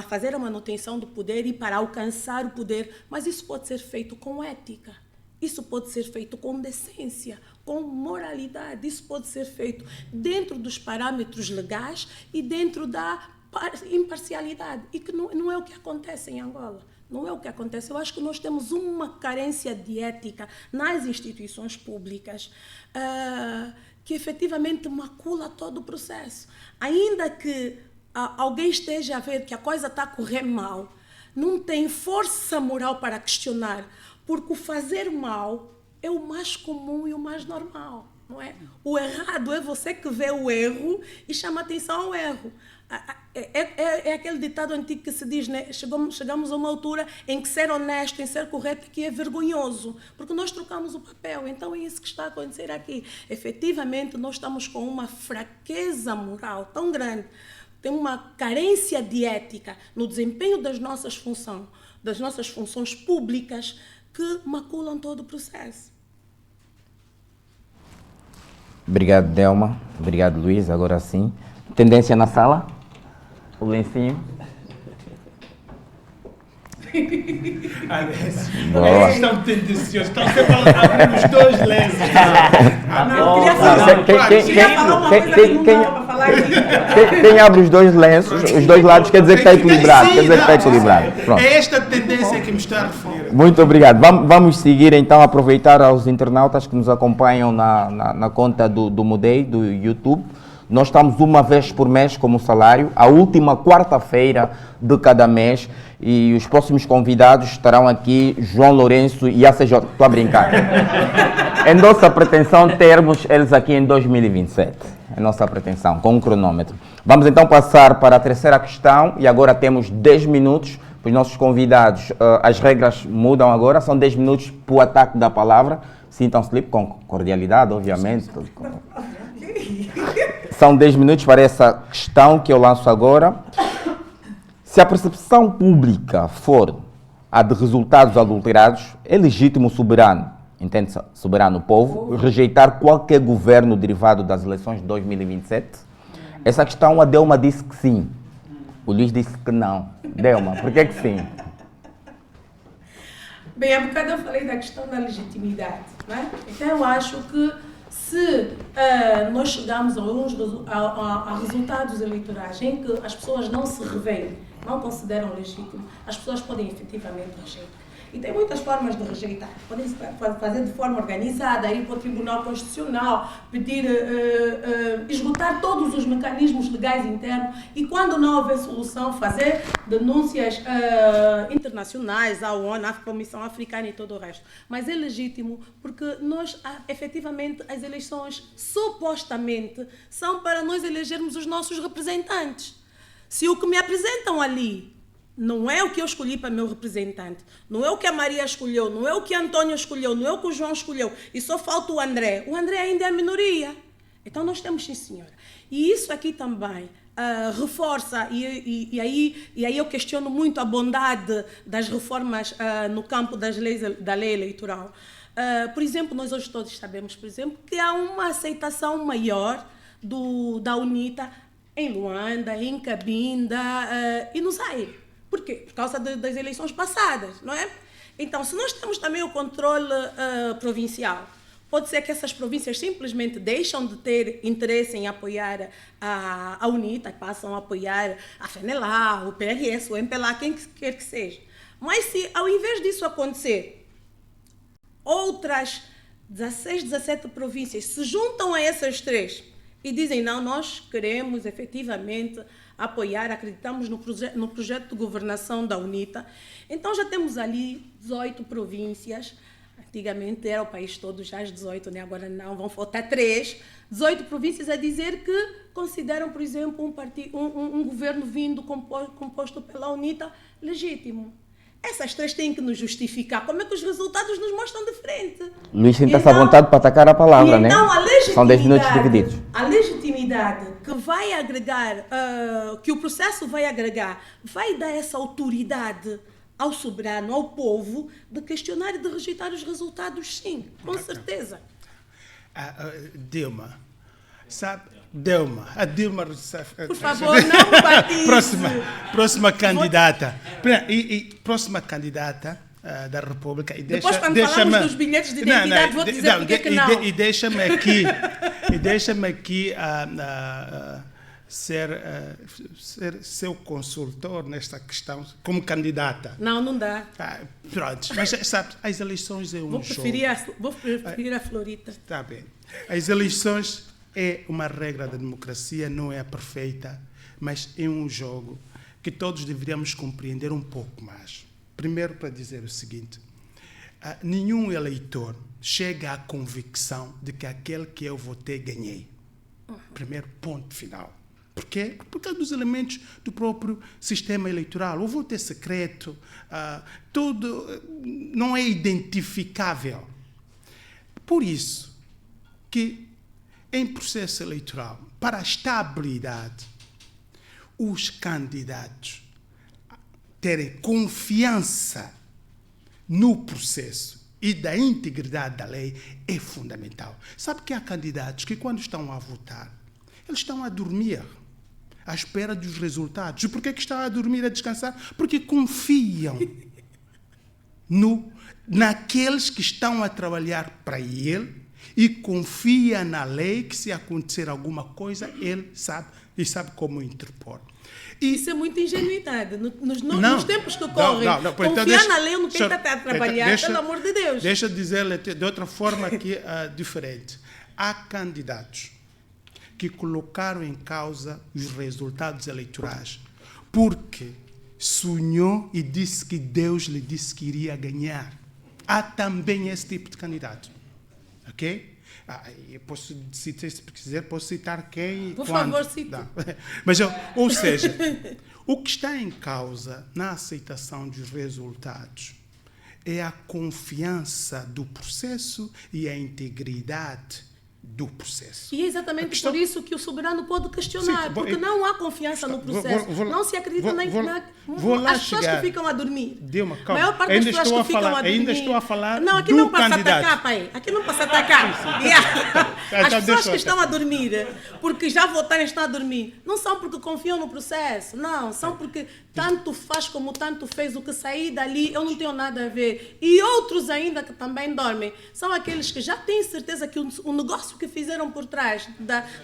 fazer a manutenção do poder e para alcançar o poder, mas isso pode ser feito com ética. Isso pode ser feito com decência, com moralidade. Isso pode ser feito dentro dos parâmetros legais e dentro da imparcialidade. E que não é o que acontece em Angola. Não é o que acontece. Eu acho que nós temos uma carência de ética nas instituições públicas que efetivamente macula todo o processo. Ainda que alguém esteja a ver que a coisa está a correr mal, não tem força moral para questionar, porque o fazer mal é o mais comum e o mais normal, não é? O errado é você que vê o erro e chama atenção ao erro. É aquele ditado antigo que se diz, né? Chegamos a uma altura em que ser honesto, em ser correto, que é vergonhoso, porque nós trocamos o papel. Então é isso que está a acontecer aqui. Efetivamente, nós estamos com uma fraqueza moral tão grande, tem uma carência de ética no desempenho das nossas funções públicas, que maculam todo o processo. Obrigado, Delma. Obrigado, Luís. Agora sim. Tendência na sala? O lencinho? Boa. Eles estão tendenciosos, estão sempre a abrir os dois lenços. Não, queria falar uma coisa que não dava para falar aqui. Quem abre os dois lenços, os dois lados, quer dizer que está equilibrado. Quer dizer que está equilibrado. Pronto. É esta tendência que me está a referir. Muito obrigado. Vamos seguir então, aproveitar aos internautas que nos acompanham na conta do Mudei, do YouTube. Nós estamos uma vez por mês como salário, a última quarta-feira de cada mês, e os próximos convidados estarão aqui, João Lourenço e ACJ. Estou a brincar. É nossa pretensão termos eles aqui em 2027. É nossa pretensão, com um cronômetro. Vamos então passar para a terceira questão, e agora temos 10 minutos para os nossos convidados. As regras mudam agora, são 10 minutos para o ataque da palavra. Sintam-se livres, com cordialidade, obviamente. São 10 minutos para essa questão que eu lanço agora. Se a percepção pública for a de resultados adulterados, é legítimo o soberano, entende-se, soberano povo, rejeitar qualquer governo derivado das eleições de 2027? Essa questão a Delma disse que sim. O Luís disse que não. Delma, por que sim? Bem, há bocado eu falei da questão da legitimidade, não é? Então eu acho que se nós chegamos a resultados eleitorais em que as pessoas não se revêem, não consideram legítimo, as pessoas podem efetivamente rejeitar. E tem muitas formas de rejeitar. Podem fazer de forma organizada, ir para o Tribunal Constitucional, pedir, esgotar todos os mecanismos legais internos e, quando não houver solução, fazer denúncias internacionais à ONU, à Comissão Africana e todo o resto. Mas é legítimo porque nós, efetivamente, as eleições, supostamente, são para nós elegermos os nossos representantes. Se o que me apresentam ali não é o que eu escolhi para meu representante, não é o que a Maria escolheu, não é o que a Antônia escolheu, não é o que o João escolheu, e só falta o André ainda é a minoria. Então nós temos, sim senhora. E isso aqui também reforça, e aí eu questiono muito a bondade das reformas no campo da lei eleitoral. Por exemplo, nós hoje todos sabemos, por exemplo, que há uma aceitação maior da UNITA em Luanda, em Cabinda e no Zaire. Por quê? Por causa das eleições passadas, não é? Então, se nós temos também o controle provincial, pode ser que essas províncias simplesmente deixam de ter interesse em apoiar a UNITA, passam a apoiar a FENELA, o PRS, o MPLA, quem quer que seja. Mas se, ao invés disso acontecer, outras 16, 17 províncias se juntam a essas três e dizem, não, nós queremos efetivamente apoiar, acreditamos no projeto de governação da UNITA. Então já temos ali 18 províncias, antigamente era o país todo já as 18, né? Agora não, vão faltar 3, 18 províncias a dizer que consideram, por exemplo, um governo vindo composto pela UNITA legítimo. Essas três têm que nos justificar. Como é que os resultados nos mostram de frente? Luís, sinta-se à vontade para atacar a palavra, né? Então, são 10 minutos divididos. A legitimidade que vai agregar, que o processo vai agregar, vai dar essa autoridade ao soberano, ao povo, de questionar e de rejeitar os resultados, sim, com certeza. Dilma, sabe? A Dilma Rousseff. Por favor, não batize. Próxima candidata. Próxima candidata da República. E depois, quando falamos dos bilhetes de identidade, vou dizer porque que não. E deixa-me aqui ser seu consultor nesta questão, como candidata. Não dá. Pronto, mas sabe, as eleições é um jogo. Vou preferir a Florita. Está bem. As eleições é uma regra da democracia, não é perfeita, mas é um jogo que todos deveríamos compreender um pouco mais. Primeiro, para dizer o seguinte, nenhum eleitor chega à convicção de que aquele que eu votei ganhei. Primeiro ponto final. Por quê? Por causa dos elementos do próprio sistema eleitoral. O voto é secreto, tudo não é identificável. Por isso que, em processo eleitoral, para a estabilidade, os candidatos terem confiança no processo e da integridade da lei é fundamental. Sabe que há candidatos que, quando estão a votar, eles estão a dormir, à espera dos resultados. E por que estão a dormir, a descansar? Porque confiam naqueles que estão a trabalhar para ele e confia na lei que, se acontecer alguma coisa, ele sabe e sabe como interpor. Isso é muita ingenuidade. Nos tempos que correm, confiar na lei, eu não tenho que estar a trabalhar, pelo amor de Deus. Deixa eu dizer de outra forma aqui diferente. Há candidatos que colocaram em causa os resultados eleitorais porque sonhou e disse que Deus lhe disse que iria ganhar. Há também esse tipo de candidato. Ok? Eu posso citar, se quiser, posso citar quem e Por quando. favor, cite. Mas, ou seja, o que está em causa na aceitação dos resultados é a confiança do processo e a integridade do processo. E é exatamente por isso que o soberano pode questionar, porque não há confiança no processo. Não se acredita as pessoas que ficam a dormir. Calma. A maior parte das pessoas que ficam a dormir. Ainda estou a falar não, aqui do não passa candidato. atacar, pai. Aqui não passa atacar. As pessoas que estão a dormir, porque já votaram e estão a dormir, não são porque confiam no processo. Não, são porque tanto faz como tanto fez. O que sair dali, eu não tenho nada a ver. E outros ainda que também dormem, são aqueles que já têm certeza que o negócio que fizeram por trás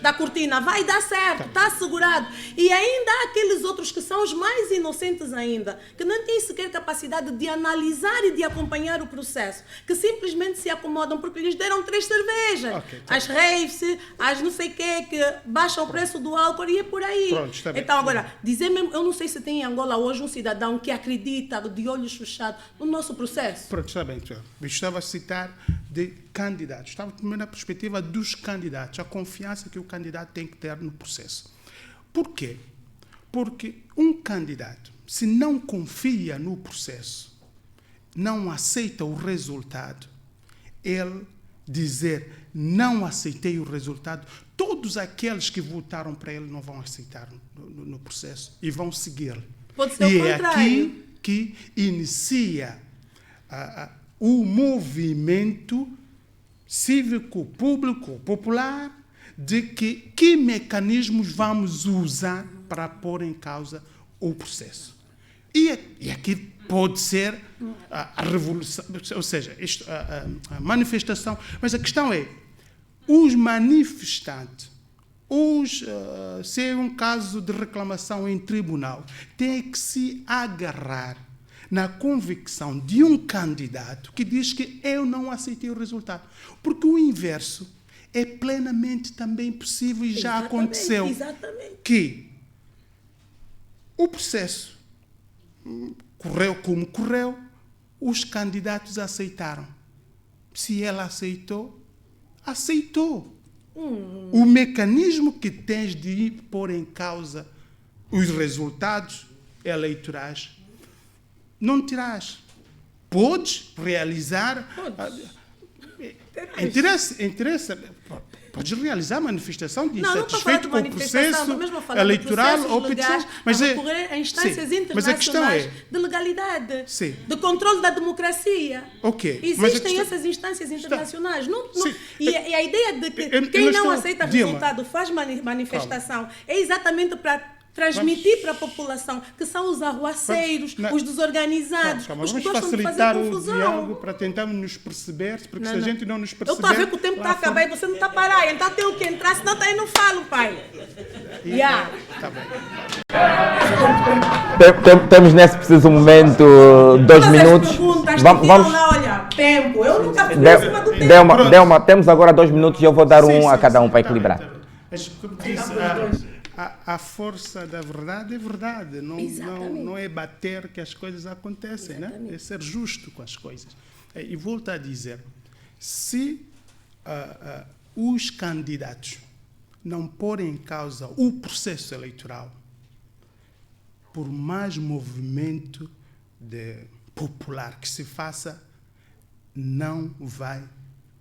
da cortina vai dar certo, está assegurado. E ainda há aqueles outros que são os mais inocentes ainda, que não têm sequer capacidade de analisar e de acompanhar o processo, que simplesmente se acomodam porque lhes deram 3 cervejas. As raves, as não sei o quê, que baixam o preço do álcool e é por aí. Pronto, está bem. Então, agora, dizer mesmo, eu não sei se tem em Angola hoje um cidadão que acredita de olhos fechados no nosso processo. Pronto, está bem. Eu estava a citar de candidatos. Estava primeiro na perspectiva dos candidatos, a confiança que o candidato tem que ter no processo. Por quê? Porque um candidato, se não confia no processo, não aceita o resultado, ele dizer não aceitei o resultado, todos aqueles que votaram para ele não vão aceitar no processo e vão segui-lo. Pode ser o contrário. É aqui que inicia o movimento cívico, público, popular, de que mecanismos vamos usar para pôr em causa o processo. E aqui pode ser a revolução, ou seja, a manifestação. Mas a questão é, os manifestantes, se é um caso de reclamação em tribunal, têm que se agarrar na convicção de um candidato que diz que eu não aceitei o resultado. Porque o inverso é plenamente também possível e já aconteceu. Exatamente. Que o processo correu como correu, os candidatos aceitaram. Se ela aceitou, aceitou. O mecanismo que tens de ir pôr em causa os resultados eleitorais não terás. Podes realizar. Interessa. Podes realizar a manifestação de insatisfeito com o processo eleitoral ou petição. Mas recorrer a instâncias internacionais de legalidade, de controle da democracia. Existem essas instâncias internacionais. E a ideia de que quem não aceita resultado faz manifestação é exatamente para transmitir para a população, que são os arruaceiros, os desorganizados, os que gostam de fazer confusão. O diálogo para tentarmos nos perceber, porque se a gente não nos perceber... Eu estou a ver que o tempo está a acabar e você não está a parar, então tenho que entrar, senão eu não falo, pai. Tá bem. Temos nesse preciso momento 2 minutos. Vamos lá, olha, tempo. Eu nunca fiquei em cima do tempo. Delma, temos agora 2 minutos e eu vou dar a cada um para equilibrar. Mas, como disse, a força da verdade é verdade. Não é bater que as coisas acontecem, né? É ser justo com as coisas. E volto a dizer, se os candidatos não porem em causa o processo eleitoral, por mais movimento popular que se faça, não vai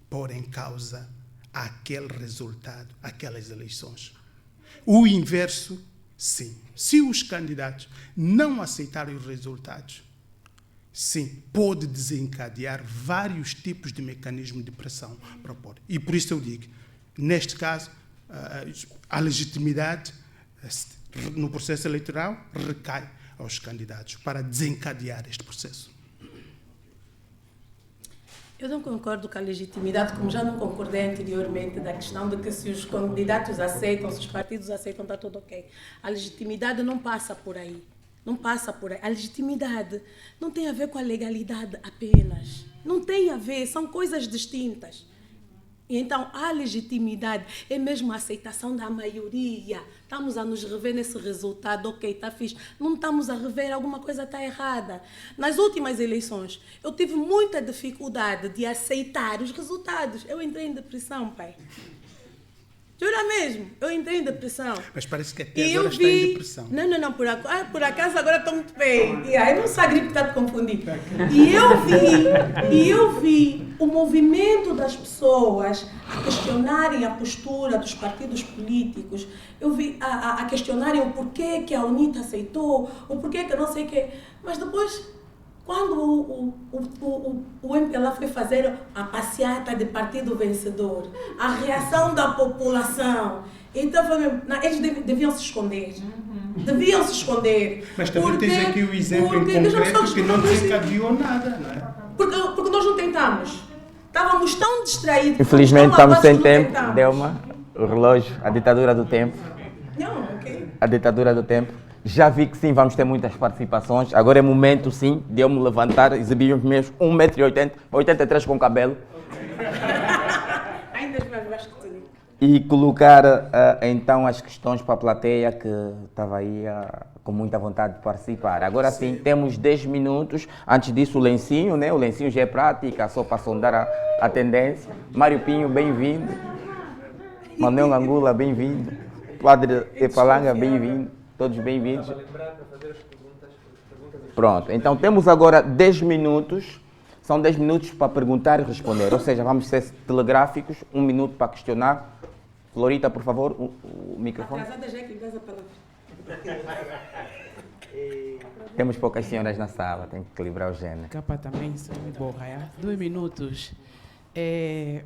pôr em causa aquele resultado, aquelas eleições. O inverso, sim. Se os candidatos não aceitarem os resultados, sim, pode desencadear vários tipos de mecanismos de pressão para pôr. E por isso eu digo, neste caso, a legitimidade no processo eleitoral recai aos candidatos para desencadear este processo. Eu não concordo com a legitimidade, como já não concordei anteriormente, da questão de que se os candidatos aceitam, se os partidos aceitam, está tudo ok. A legitimidade não passa por aí. Não passa por aí. A legitimidade não tem a ver com a legalidade apenas. Não tem a ver, são coisas distintas. E então, a legitimidade é mesmo a aceitação da maioria. Estamos a nos rever nesse resultado, ok, está fixe. Não estamos a rever, alguma coisa está errada. Nas últimas eleições, eu tive muita dificuldade de aceitar os resultados. Eu entrei em depressão, pai. Jura mesmo? Eu entrei em depressão. Mas parece que até agora está em depressão. Não, por acaso agora estou muito bem. Eu não sou a gripe que está te confundindo. E eu vi o movimento das pessoas a questionarem a postura dos partidos políticos. Eu vi a questionarem o porquê que a UNITA aceitou, o porquê que não sei o quê. Mas depois, quando o MPLA foi fazer a passeata de partido vencedor, a reação da população, então eles deviam se esconder. Deviam se esconder. Mas também tens aqui o exemplo em concreto que não desencadeou nada, não é? Porque nós não tentamos. Estávamos tão distraídos. Infelizmente estamos sem tempo. Delma, o relógio, a ditadura do tempo. Não, ok. A ditadura do tempo. Já vi que sim, vamos ter muitas participações. Agora é momento, sim, de eu me levantar, exibir os meus 1,80 m, 83 com cabelo. Ainda mais baixo que tu. E colocar então as questões para a plateia que estava aí com muita vontade de participar. Agora sim, temos 10 minutos. Antes disso, o lencinho, né? O lencinho já é prática, só para sondar a tendência. Mário Pinho, bem-vindo. Manuel Angula, bem-vindo. Padre Epalanga, bem-vindo. Todos bem-vindos. Pronto, então temos agora 10 minutos. São 10 minutos para perguntar e responder. Ou seja, vamos ser telegráficos. 1 minuto para questionar. Florita, por favor, o microfone. Atrasada já é que dás a palavra. Temos poucas senhoras na sala, tem que equilibrar o gênero. Capa também, isso me borra, é? 2 minutos.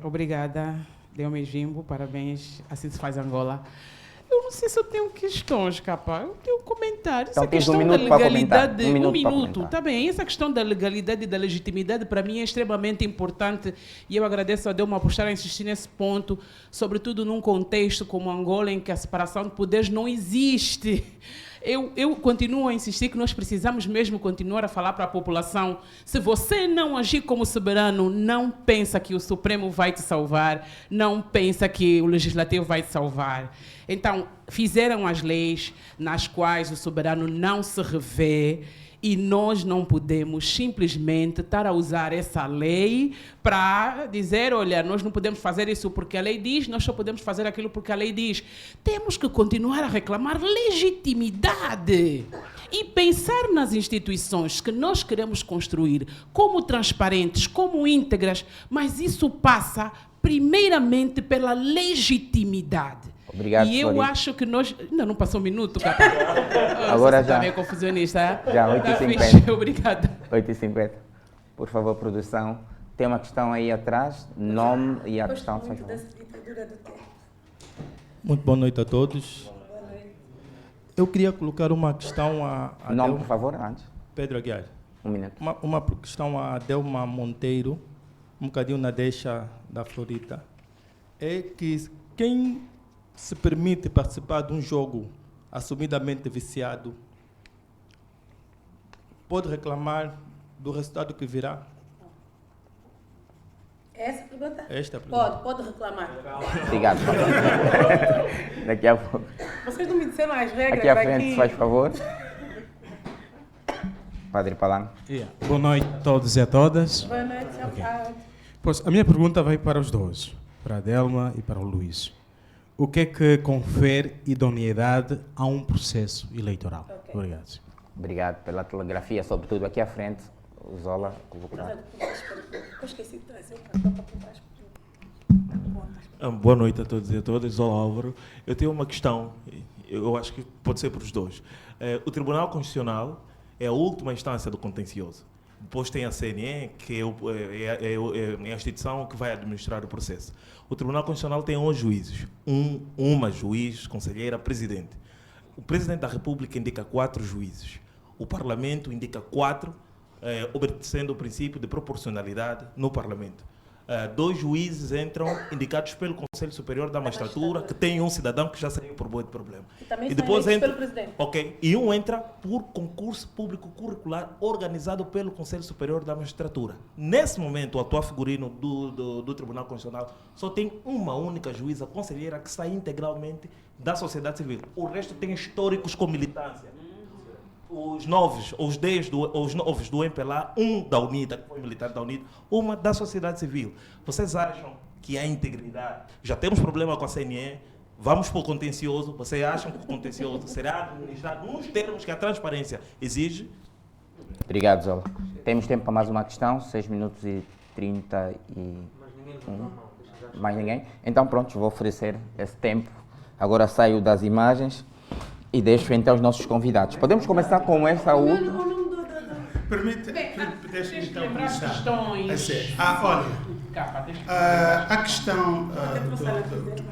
Obrigada, Delma Jimbo, parabéns, assim se faz Angola. Eu não sei se eu tenho questões, capa. Eu tenho comentários. Então, essa questão um da minuto legalidade. Para comentar. 1 minuto. Está bem. Essa questão da legalidade e da legitimidade, para mim, é extremamente importante. E eu agradeço a Delma por estar a insistir nesse ponto, sobretudo num contexto como Angola, em que a separação de poderes não existe. Eu continuo a insistir que nós precisamos mesmo continuar a falar para a população. Se você não agir como soberano, não pensa que o Supremo vai te salvar, não pensa que o Legislativo vai te salvar. Então, fizeram as leis nas quais o soberano não se revê e nós não podemos simplesmente estar a usar essa lei para dizer, olha, nós não podemos fazer isso porque a lei diz, nós só podemos fazer aquilo porque a lei diz. Temos que continuar a reclamar legitimidade e pensar nas instituições que nós queremos construir como transparentes, como íntegras, mas isso passa primeiramente pela legitimidade. Obrigado, e eu Florita. acho que nós... Não passou um minuto, cara. Agora você já. Está meio confusionista. Já, Tá 8h50. fixe, obrigada. 8h50. Por favor, produção. Tem uma questão aí atrás, nome e a questão. Gosto muito dessa ditadura do tempo. Muito boa noite a todos. Eu queria colocar uma questão a Nome, por favor, antes. Pedro Aguiar. Um minuto. Uma questão a Delma Monteiro, um bocadinho na deixa da Florida. É que quem se permite participar de um jogo assumidamente viciado pode reclamar do resultado que virá? Essa a pergunta? Esta é a pergunta. Pode reclamar. Obrigado. Daqui a pouco. Vocês não me disseram as regras Aqui à frente, se faz favor. Padre Palanque. Boa noite a todos e a todas. Boa noite, Pois, a minha pergunta vai para os dois, para a Delma e para o Luís. O que é que confere idoneidade a um processo eleitoral? Okay. Obrigado. Obrigado pela telegrafia, sobretudo aqui à frente. O Zola, colocar. Eu esqueci de trazer o papel para apontar as perguntas. Boa noite a todos e a todas. Zola Álvaro. Eu tenho uma questão, eu acho que pode ser para os dois. O Tribunal Constitucional é a última instância do contencioso. Depois tem a CNE, que é a instituição que vai administrar o processo. O Tribunal Constitucional tem 11 juízes. Uma juiz, conselheira, presidente. O Presidente da República indica 4 juízes. O Parlamento indica 4, obedecendo o princípio de proporcionalidade no Parlamento. 2 juízes entram indicados pelo Conselho Superior da Magistratura, que tem um cidadão que já saiu por boi de problema. E também E depois são entra, pelo presidente. ok, e um entra por concurso público curricular organizado pelo Conselho Superior da Magistratura. Nesse momento, o atual figurino do Tribunal Constitucional só tem uma única juíza conselheira que sai integralmente da sociedade civil. O resto tem históricos com militância. Os 9, os 10 os novos do MPLA, um da UNITA, que foi militar da UNITA, uma da sociedade civil. Vocês acham que há integridade? Já temos problema com a CNE, vamos para o contencioso. Vocês acham que o contencioso será administrado nos termos que a transparência exige? Obrigado, Zola. Temos tempo para mais uma questão, 6 minutos e 31. Mais ninguém? Então pronto, vou oferecer esse tempo. Agora saio das imagens e deixo então os nossos convidados. Podemos começar com essa última? Deixa-me então Lembrar começar. questões. Olha, a questão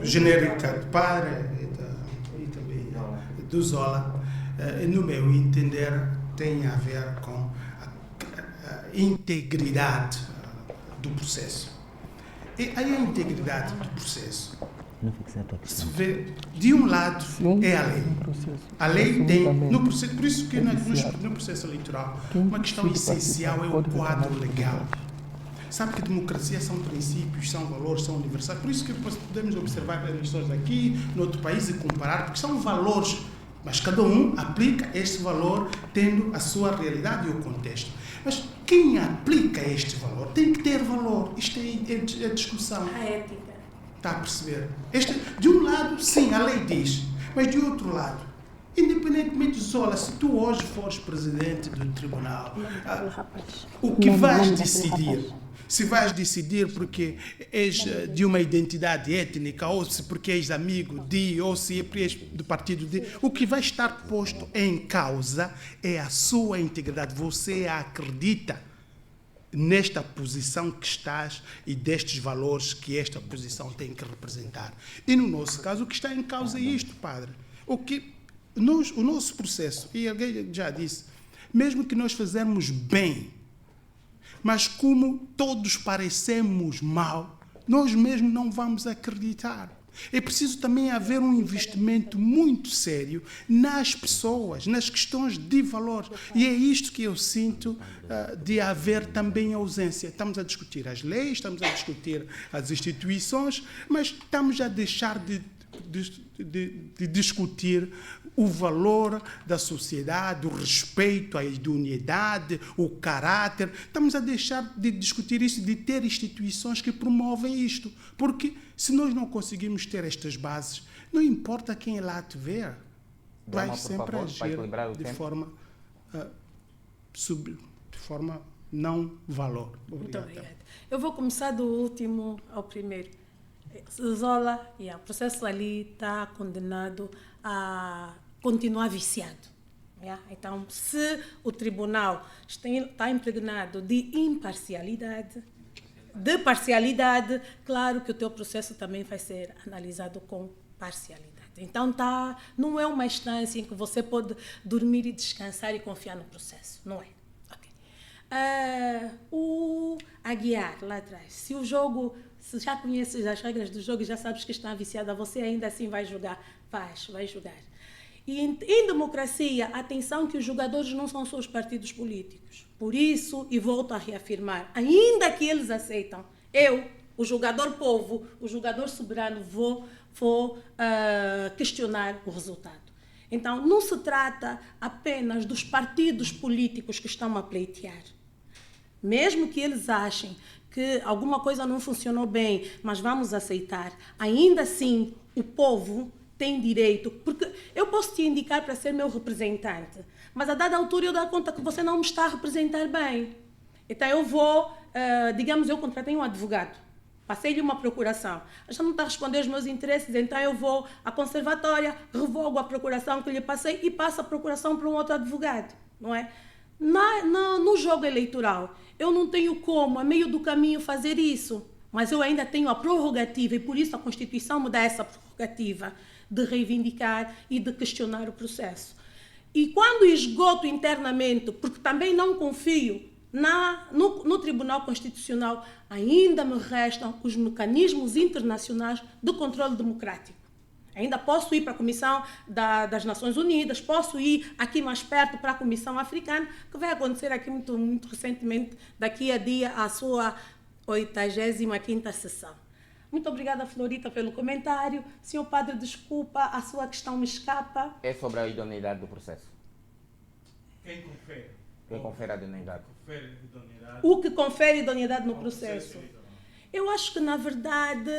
genérica do padre e também do Zola, no meu entender, tem a ver com a integridade do processo. E a integridade do processo se vê, de um lado, é a lei. A lei tem, no processo, por isso que no processo eleitoral, uma questão essencial é o quadro legal. Sabe que democracia são princípios, são valores, são universais. Por isso que podemos observar eleições aqui, no outro país e comparar, porque são valores, mas cada um aplica este valor tendo a sua realidade e o contexto. Mas quem aplica este valor tem que ter valor. Isto é a discussão. A ética. Está a perceber? De um lado, sim, a lei diz. Mas de outro lado, independentemente de Zola, se tu hoje fores presidente do tribunal, o que vais decidir? Se vais decidir porque és de uma identidade étnica, ou se porque és amigo de, ou se és do partido de, o que vai estar posto em causa é a sua integridade. Você acredita nesta posição que estás e destes valores que esta posição tem que representar. E no nosso caso, o que está em causa é isto, padre. O nosso processo, e alguém já disse, mesmo que nós fizermos bem, mas como todos parecemos mal, nós mesmos não vamos acreditar. É preciso também haver um investimento muito sério nas pessoas, nas questões de valor. E é isto que eu sinto de haver também ausência. Estamos a discutir as leis, estamos a discutir as instituições, mas estamos a deixar de discutir o valor da sociedade, o respeito à idoneidade, o caráter. Estamos a deixar de discutir isso, de ter instituições que promovem isto. Porque se nós não conseguimos ter estas bases, não importa quem lá te ver, vai sempre agir de forma não valor. Muito obrigada. Eu vou começar do último ao primeiro. Zola, o processo ali está condenado a continuar viciado. Então, se o tribunal está impregnado de imparcialidade, de parcialidade, claro que o teu processo também vai ser analisado com parcialidade. Então não é uma instância em que você pode dormir e descansar e confiar no processo, não é? O Aguiar, lá atrás, se já conheces as regras do jogo e já sabes que está viciada, você ainda assim vai jogar? Vai jogar. E em democracia, atenção que os jogadores não são só os partidos políticos. Por isso, e volto a reafirmar, ainda que eles aceitam, eu, o jogador povo, o jogador soberano, vou questionar o resultado. Então, não se trata apenas dos partidos políticos que estão a pleitear. Mesmo que eles achem que alguma coisa não funcionou bem, mas vamos aceitar, ainda assim o povo tem direito, porque eu posso te indicar para ser meu representante, mas a dada altura eu dou conta que você não me está a representar bem. Então eu vou, digamos, eu contratei um advogado, passei-lhe uma procuração, já não está a responder aos meus interesses, então eu vou à conservatória, revogo a procuração que lhe passei e passo a procuração para um outro advogado, não é? No jogo eleitoral, eu não tenho como, a meio do caminho, fazer isso, mas eu ainda tenho a prerrogativa, e por isso a Constituição me dá essa prerrogativa de reivindicar e de questionar o processo. E quando esgoto internamente, porque também não confio no Tribunal Constitucional, ainda me restam os mecanismos internacionais de controle democrático. Ainda posso ir para a Comissão das Nações Unidas, posso ir aqui mais perto para a Comissão Africana, que vai acontecer aqui muito recentemente, daqui a dia, a sua 85ª sessão. Muito obrigada, Florita, pelo comentário. Senhor Padre, desculpa, a sua questão me escapa. É sobre a idoneidade do processo. Quem confere? Quem confere a idoneidade? O que confere idoneidade no processo? Eu acho que, na verdade,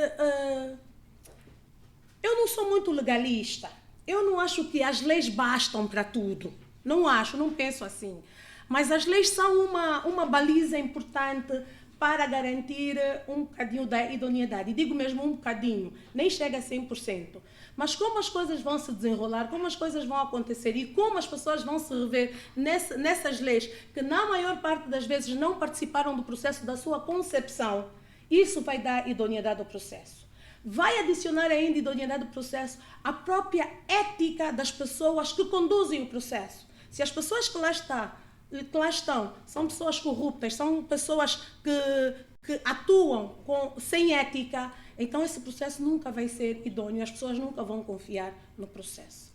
eu não sou muito legalista. Eu não acho que as leis bastam para tudo. Não penso assim. Mas as leis são uma baliza importante para garantir um bocadinho da idoneidade. E digo mesmo um bocadinho, nem chega a 100%. Mas como as coisas vão se desenrolar, como as coisas vão acontecer e como as pessoas vão se rever nessas leis, que na maior parte das vezes não participaram do processo da sua concepção, isso vai dar idoneidade ao processo. Vai adicionar ainda idoneidade ao processo a própria ética das pessoas que conduzem o processo. Se as pessoas que lá estão são pessoas corruptas, são pessoas que atuam sem ética, então esse processo nunca vai ser idôneo, as pessoas nunca vão confiar no processo.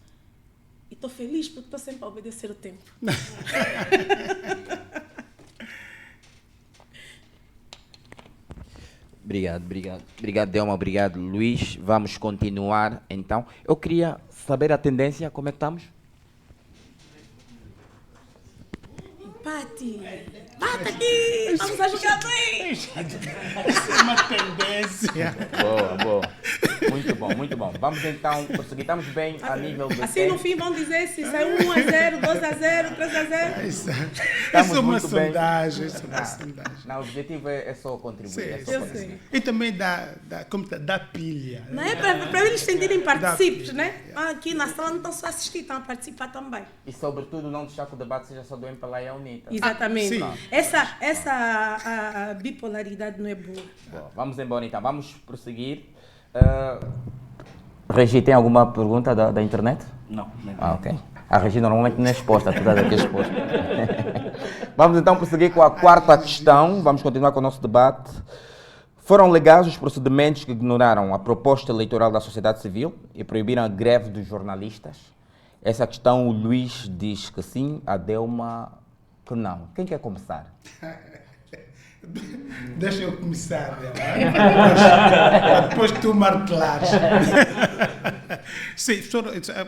E estou feliz porque estou sempre a obedecer o tempo. Obrigado, Delma. Obrigado, Luís. Vamos continuar, então. Eu queria saber a tendência, como é que estamos? Empate! Bata aqui! Vamos a jogar bem! Isso é uma tendência. Boa. Muito bom. Vamos então prosseguir. Estamos bem a nível do assim, no fim, vão dizer se saiu 1-0, 2-0, 3-0. Isso é uma sondagem. Não, o objetivo é só contribuir. Sim. E também dá pilha. Não é para eles sentirem partícipes, né? Aqui na sala não estão só a assistir, estão a participar também. E sobretudo não deixar que o debate seja só do MPLA e a UNITA. Exatamente. Essa bipolaridade não é boa. Bom, vamos embora então, vamos prosseguir. Regi, tem alguma pergunta da internet? Não. Ok. A Regi normalmente não é exposta, tu estás aqui exposta. Vamos então prosseguir com a quarta questão, vamos continuar com o nosso debate. Foram legais os procedimentos que ignoraram a proposta eleitoral da sociedade civil e proibiram a greve dos jornalistas? Essa questão o Luís diz que sim, a Delma que não. Quem quer começar? Deixa eu começar, depois tu martelares. Sim,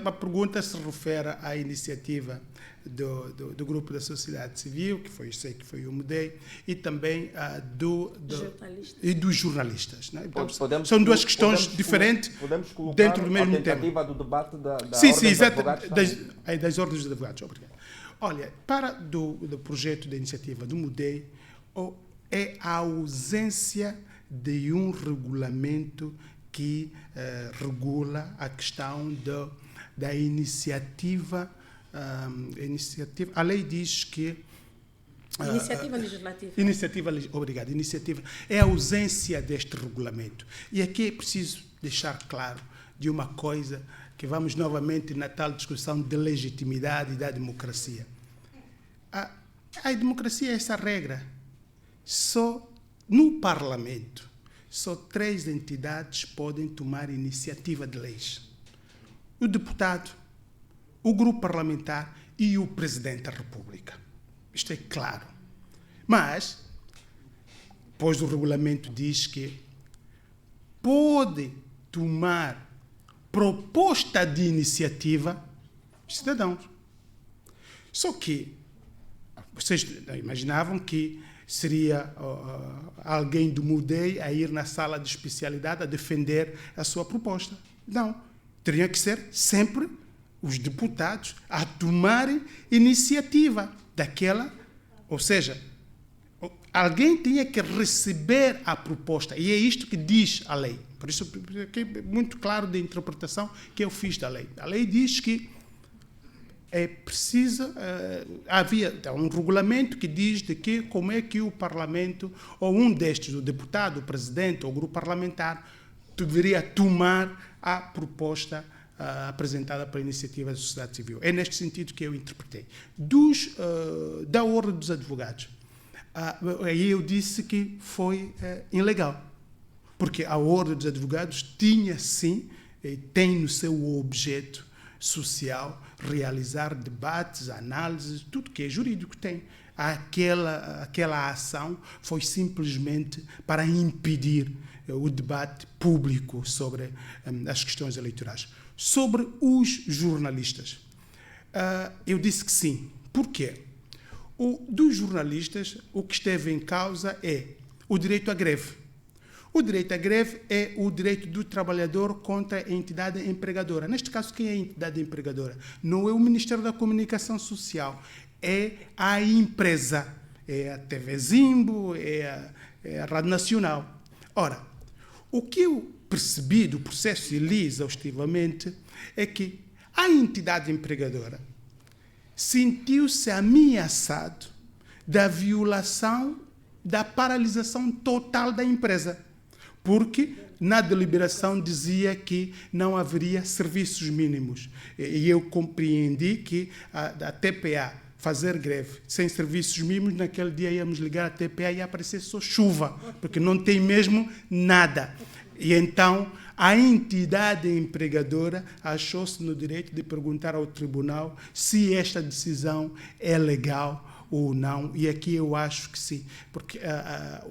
a pergunta se refere à iniciativa do grupo da sociedade civil, que foi o MUDEI, e também dos jornalistas. Né? Então, são duas questões diferentes dentro do mesmo tema. A tentativa do debate da das ordens de advogados. Obrigado. Olha, do projeto da iniciativa do MUDEI, é a ausência de um regulamento que regula a questão da iniciativa. A lei diz que... Iniciativa legislativa. Obrigado. Iniciativa. É a ausência deste regulamento. E aqui é preciso deixar claro de uma coisa que vamos novamente na tal discussão de legitimidade da democracia. A democracia é essa regra. Só no Parlamento, só 3 entidades podem tomar iniciativa de leis: o deputado, o grupo parlamentar e o Presidente da República. Isto é claro. Mas, pois o regulamento diz que pode tomar proposta de iniciativa os cidadãos. Só que vocês imaginavam que seria alguém do MUDEI a ir na sala de especialidade a defender a sua proposta. Não. Teriam que ser sempre os deputados a tomarem iniciativa daquela, ou seja, alguém tinha que receber a proposta, e é isto que diz a lei. Por isso é muito claro da interpretação que eu fiz da lei. A lei diz que é preciso, havia um regulamento que diz de que como é que o Parlamento, ou um destes, o deputado, o presidente ou o grupo parlamentar, deveria tomar a proposta apresentada pela iniciativa da sociedade civil. É neste sentido que eu interpretei. Da Ordem dos Advogados, aí eu disse que foi ilegal, porque a Ordem dos Advogados tinha, sim, tem no seu objeto social realizar debates, análises, tudo que é jurídico tem. Aquela ação foi simplesmente para impedir o debate público sobre as questões eleitorais. Sobre os jornalistas, eu disse que sim. Por quê? Dos jornalistas, o que esteve em causa é o direito à greve. O direito à greve é o direito do trabalhador contra a entidade empregadora. Neste caso, quem é a entidade empregadora? Não é o Ministério da Comunicação Social, é a empresa, é a TV Zimbo, é a Rádio Nacional. Ora, o que eu percebi do processo e li exaustivamente é que a entidade empregadora sentiu-se ameaçado da violação, da paralisação total da empresa, porque na deliberação dizia que não haveria serviços mínimos. E eu compreendi que a TPA fazer greve sem serviços mínimos, naquele dia íamos ligar a TPA e ia aparecer só chuva, porque não tem mesmo nada. E então a entidade empregadora achou-se no direito de perguntar ao tribunal se esta decisão é legal ou não, e aqui eu acho que sim, porque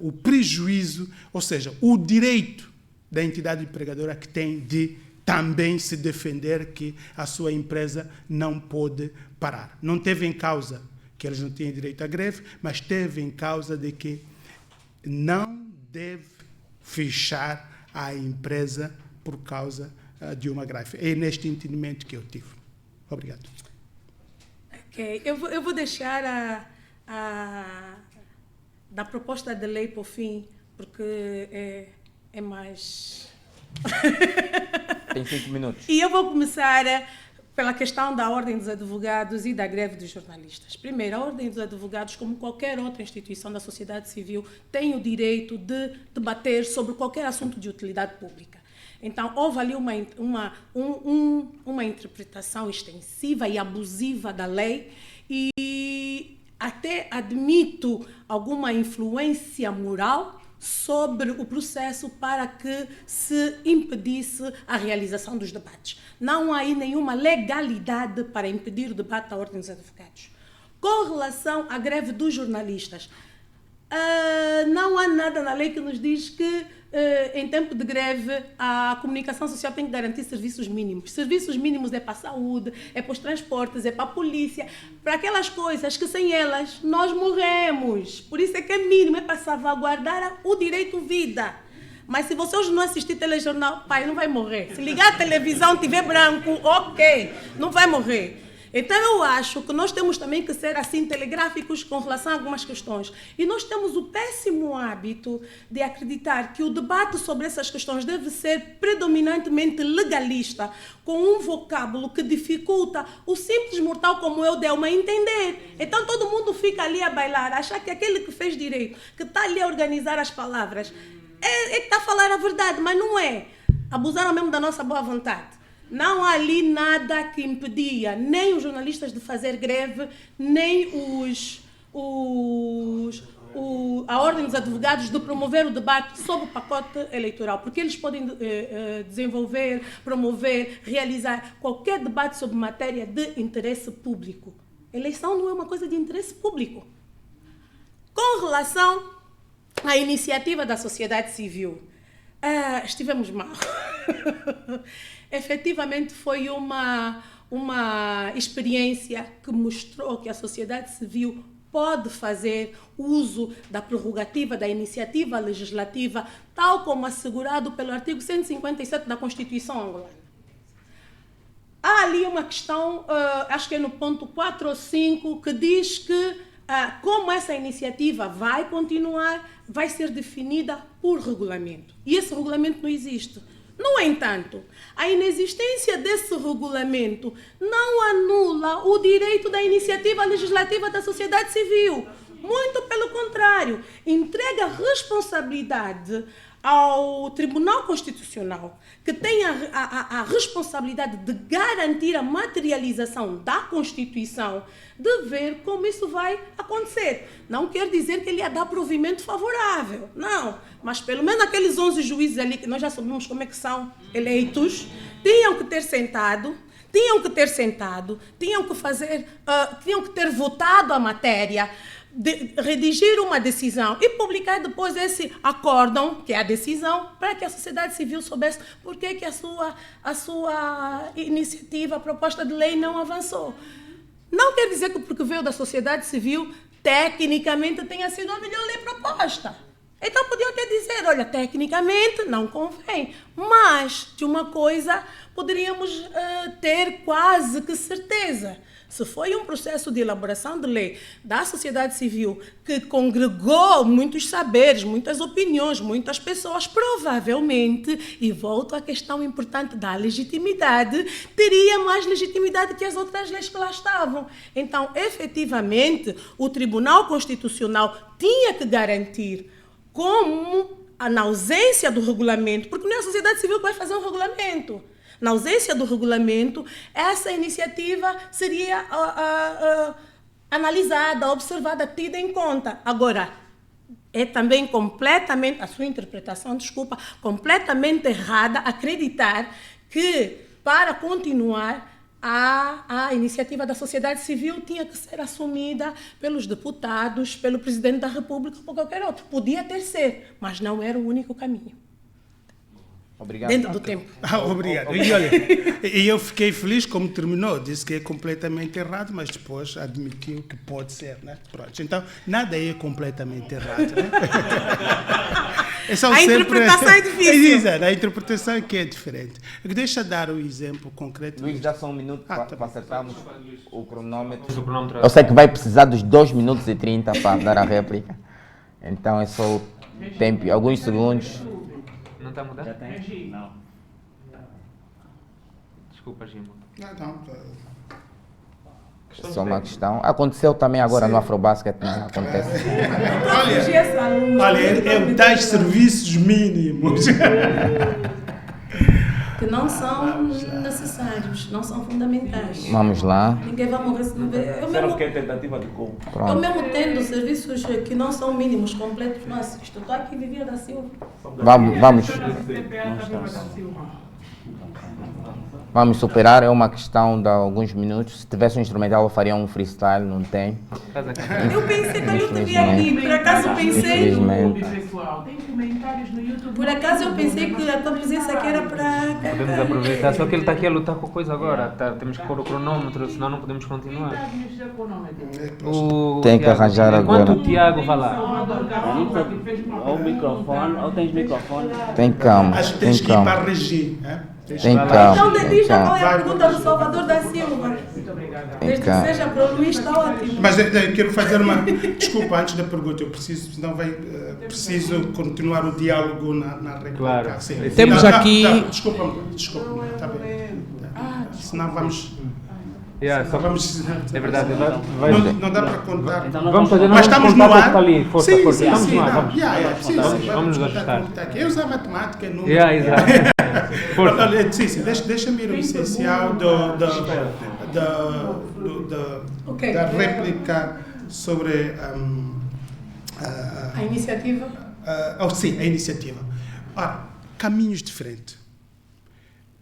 o prejuízo, ou seja, o direito da entidade empregadora que tem de também se defender que a sua empresa não pode parar. Não teve em causa que eles não têm direito à greve, mas teve em causa de que não deve fechar a empresa por causa de uma greve. É neste entendimento que eu tive. Obrigado. Ok, eu vou deixar da proposta de lei para o fim, porque é mais... Tem 5 minutos. E eu vou começar pela questão da Ordem dos Advogados e da greve dos jornalistas. Primeiro, a Ordem dos Advogados, como qualquer outra instituição da sociedade civil, tem o direito de debater sobre qualquer assunto de utilidade pública. Então, houve ali uma interpretação extensiva e abusiva da lei e até admito alguma influência moral sobre o processo para que se impedisse a realização dos debates. Não há aí nenhuma legalidade para impedir o debate da Ordem dos Advogados. Com relação à greve dos jornalistas, não há nada na lei que nos diz que em tempo de greve a comunicação social tem que garantir serviços mínimos. Serviços mínimos é para a saúde, é para os transportes, é para a polícia, para aquelas coisas que sem elas nós morremos. Por isso é que é mínimo, é para salvaguardar o direito à vida. Mas se você hoje não assistir telejornal, pai, não vai morrer. Se ligar a televisão, tiver branco, ok, não vai morrer. Então, eu acho que nós temos também que ser assim telegráficos com relação a algumas questões. E nós temos o péssimo hábito de acreditar que o debate sobre essas questões deve ser predominantemente legalista, com um vocábulo que dificulta o simples mortal como eu, Delma, entender. Então, todo mundo fica ali a bailar, achar que aquele que fez direito, que está ali a organizar as palavras, é que está a falar a verdade, mas não é. Abusaram mesmo da nossa boa vontade. Não há ali nada que impedia nem os jornalistas de fazer greve, nem a Ordem dos Advogados de promover o debate sobre o pacote eleitoral, porque eles podem desenvolver, promover, realizar qualquer debate sobre matéria de interesse público. Eleição não é uma coisa de interesse público. Com relação à iniciativa da sociedade civil, estivemos mal. Efetivamente foi uma experiência que mostrou que a sociedade civil pode fazer uso da prerrogativa da iniciativa legislativa, tal como assegurado pelo artigo 157 da Constituição angolana. Há ali uma questão, acho que é no ponto 4 ou 5, que diz que como essa iniciativa vai continuar, vai ser definida por regulamento. E esse regulamento não existe. No entanto, a inexistência desse regulamento não anula o direito da iniciativa legislativa da sociedade civil. Muito pelo contrário, entrega responsabilidade ao Tribunal Constitucional, que tem a responsabilidade de garantir a materialização da Constituição, de ver como isso vai acontecer. Não quer dizer que ele ia dar provimento favorável, não. Mas pelo menos aqueles 11 juízes ali, que nós já sabemos como é que são eleitos, tinham que ter sentado, tinham que ter votado a matéria, redigir uma decisão e publicar depois esse acórdão, que é a decisão, para que a sociedade civil soubesse por que a sua iniciativa, a proposta de lei não avançou. Não quer dizer que porque veio da sociedade civil, tecnicamente tenha sido a melhor lei proposta. Então podiam até dizer, olha, tecnicamente não convém, mas de uma coisa poderíamos ter quase que certeza. Se foi um processo de elaboração de lei da sociedade civil que congregou muitos saberes, muitas opiniões, muitas pessoas, provavelmente, e volto à questão importante da legitimidade, teria mais legitimidade que as outras leis que lá estavam. Então, efetivamente, o Tribunal Constitucional tinha que garantir, como na ausência do regulamento, porque não é a sociedade civil que vai fazer um regulamento. Na ausência do regulamento, essa iniciativa seria analisada, observada, tida em conta. Agora, é também completamente, a sua interpretação, completamente errada acreditar que, para continuar, a iniciativa da sociedade civil tinha que ser assumida pelos deputados, pelo Presidente da República ou por qualquer outro. Podia ter ser, mas não era o único caminho. Obrigado. Dentro do tempo. Obrigado. E olha, eu fiquei feliz como terminou. Disse que é completamente errado, mas depois admitiu que pode ser, né? Pronto. Então, nada é completamente errado, né? A interpretação é difícil. Exato, a interpretação é que é diferente. Deixa eu dar um exemplo concreto. Luís, dá só um minuto para acertarmos o cronômetro. Eu sei que vai precisar dos 2 minutos e 30 para dar a réplica. Então é só o tempo, alguns segundos. Não está a mudar? Já tem? Não. Desculpa, Gimo. É só uma questão. Aconteceu também agora no Afrobasket, não acontece. Olha, é tais serviços mínimos. Que não são necessários, não são fundamentais. Vamos lá. Ninguém vai morrer se não ver. Será que é tentativa de como? Eu mesmo tendo serviços que não são mínimos, completos, não assisto. Estou aqui, Vivian da Silva. Vamos superar, é uma questão de alguns minutos. Se tivesse um instrumental, eu faria um freestyle, não tem. Eu pensei que eu não te vi aqui, por acaso pensei. Infelizmente. Por acaso eu pensei que a tua presença aqui era para. Podemos aproveitar, só que ele está aqui a lutar com coisa agora. Temos que pôr o cronômetro, senão não podemos continuar. Tem que arranjar agora. Enquanto o Tiago vai lá. Ou microfone, ou tens microfone. Tem calma, Acho que tem tens que ir para a calma. regi. Tem Então, calma, tem diz qual calma. é a pergunta do Salvador da Silva. Desde que seja para o Luís, está ótimo. Mas eu quero fazer uma... Desculpa, antes da pergunta, eu preciso, senão preciso continuar o diálogo na réplica. Claro. Sim. Temos aqui... Desculpa, está bem. Senão vamos... Só Vamos... É verdade, Não dá para contar. Vamos fazer, Mas estamos no ar. Ali, força, Sim, força. sim, Vamos sim, no ar, não. vamos. Vamos Vamos nos ajustar. Eu uso a matemática, número. Exato. Olha, sim, deixa-me ir ao essencial da réplica sobre A iniciativa? Sim, a iniciativa. Caminhos diferentes.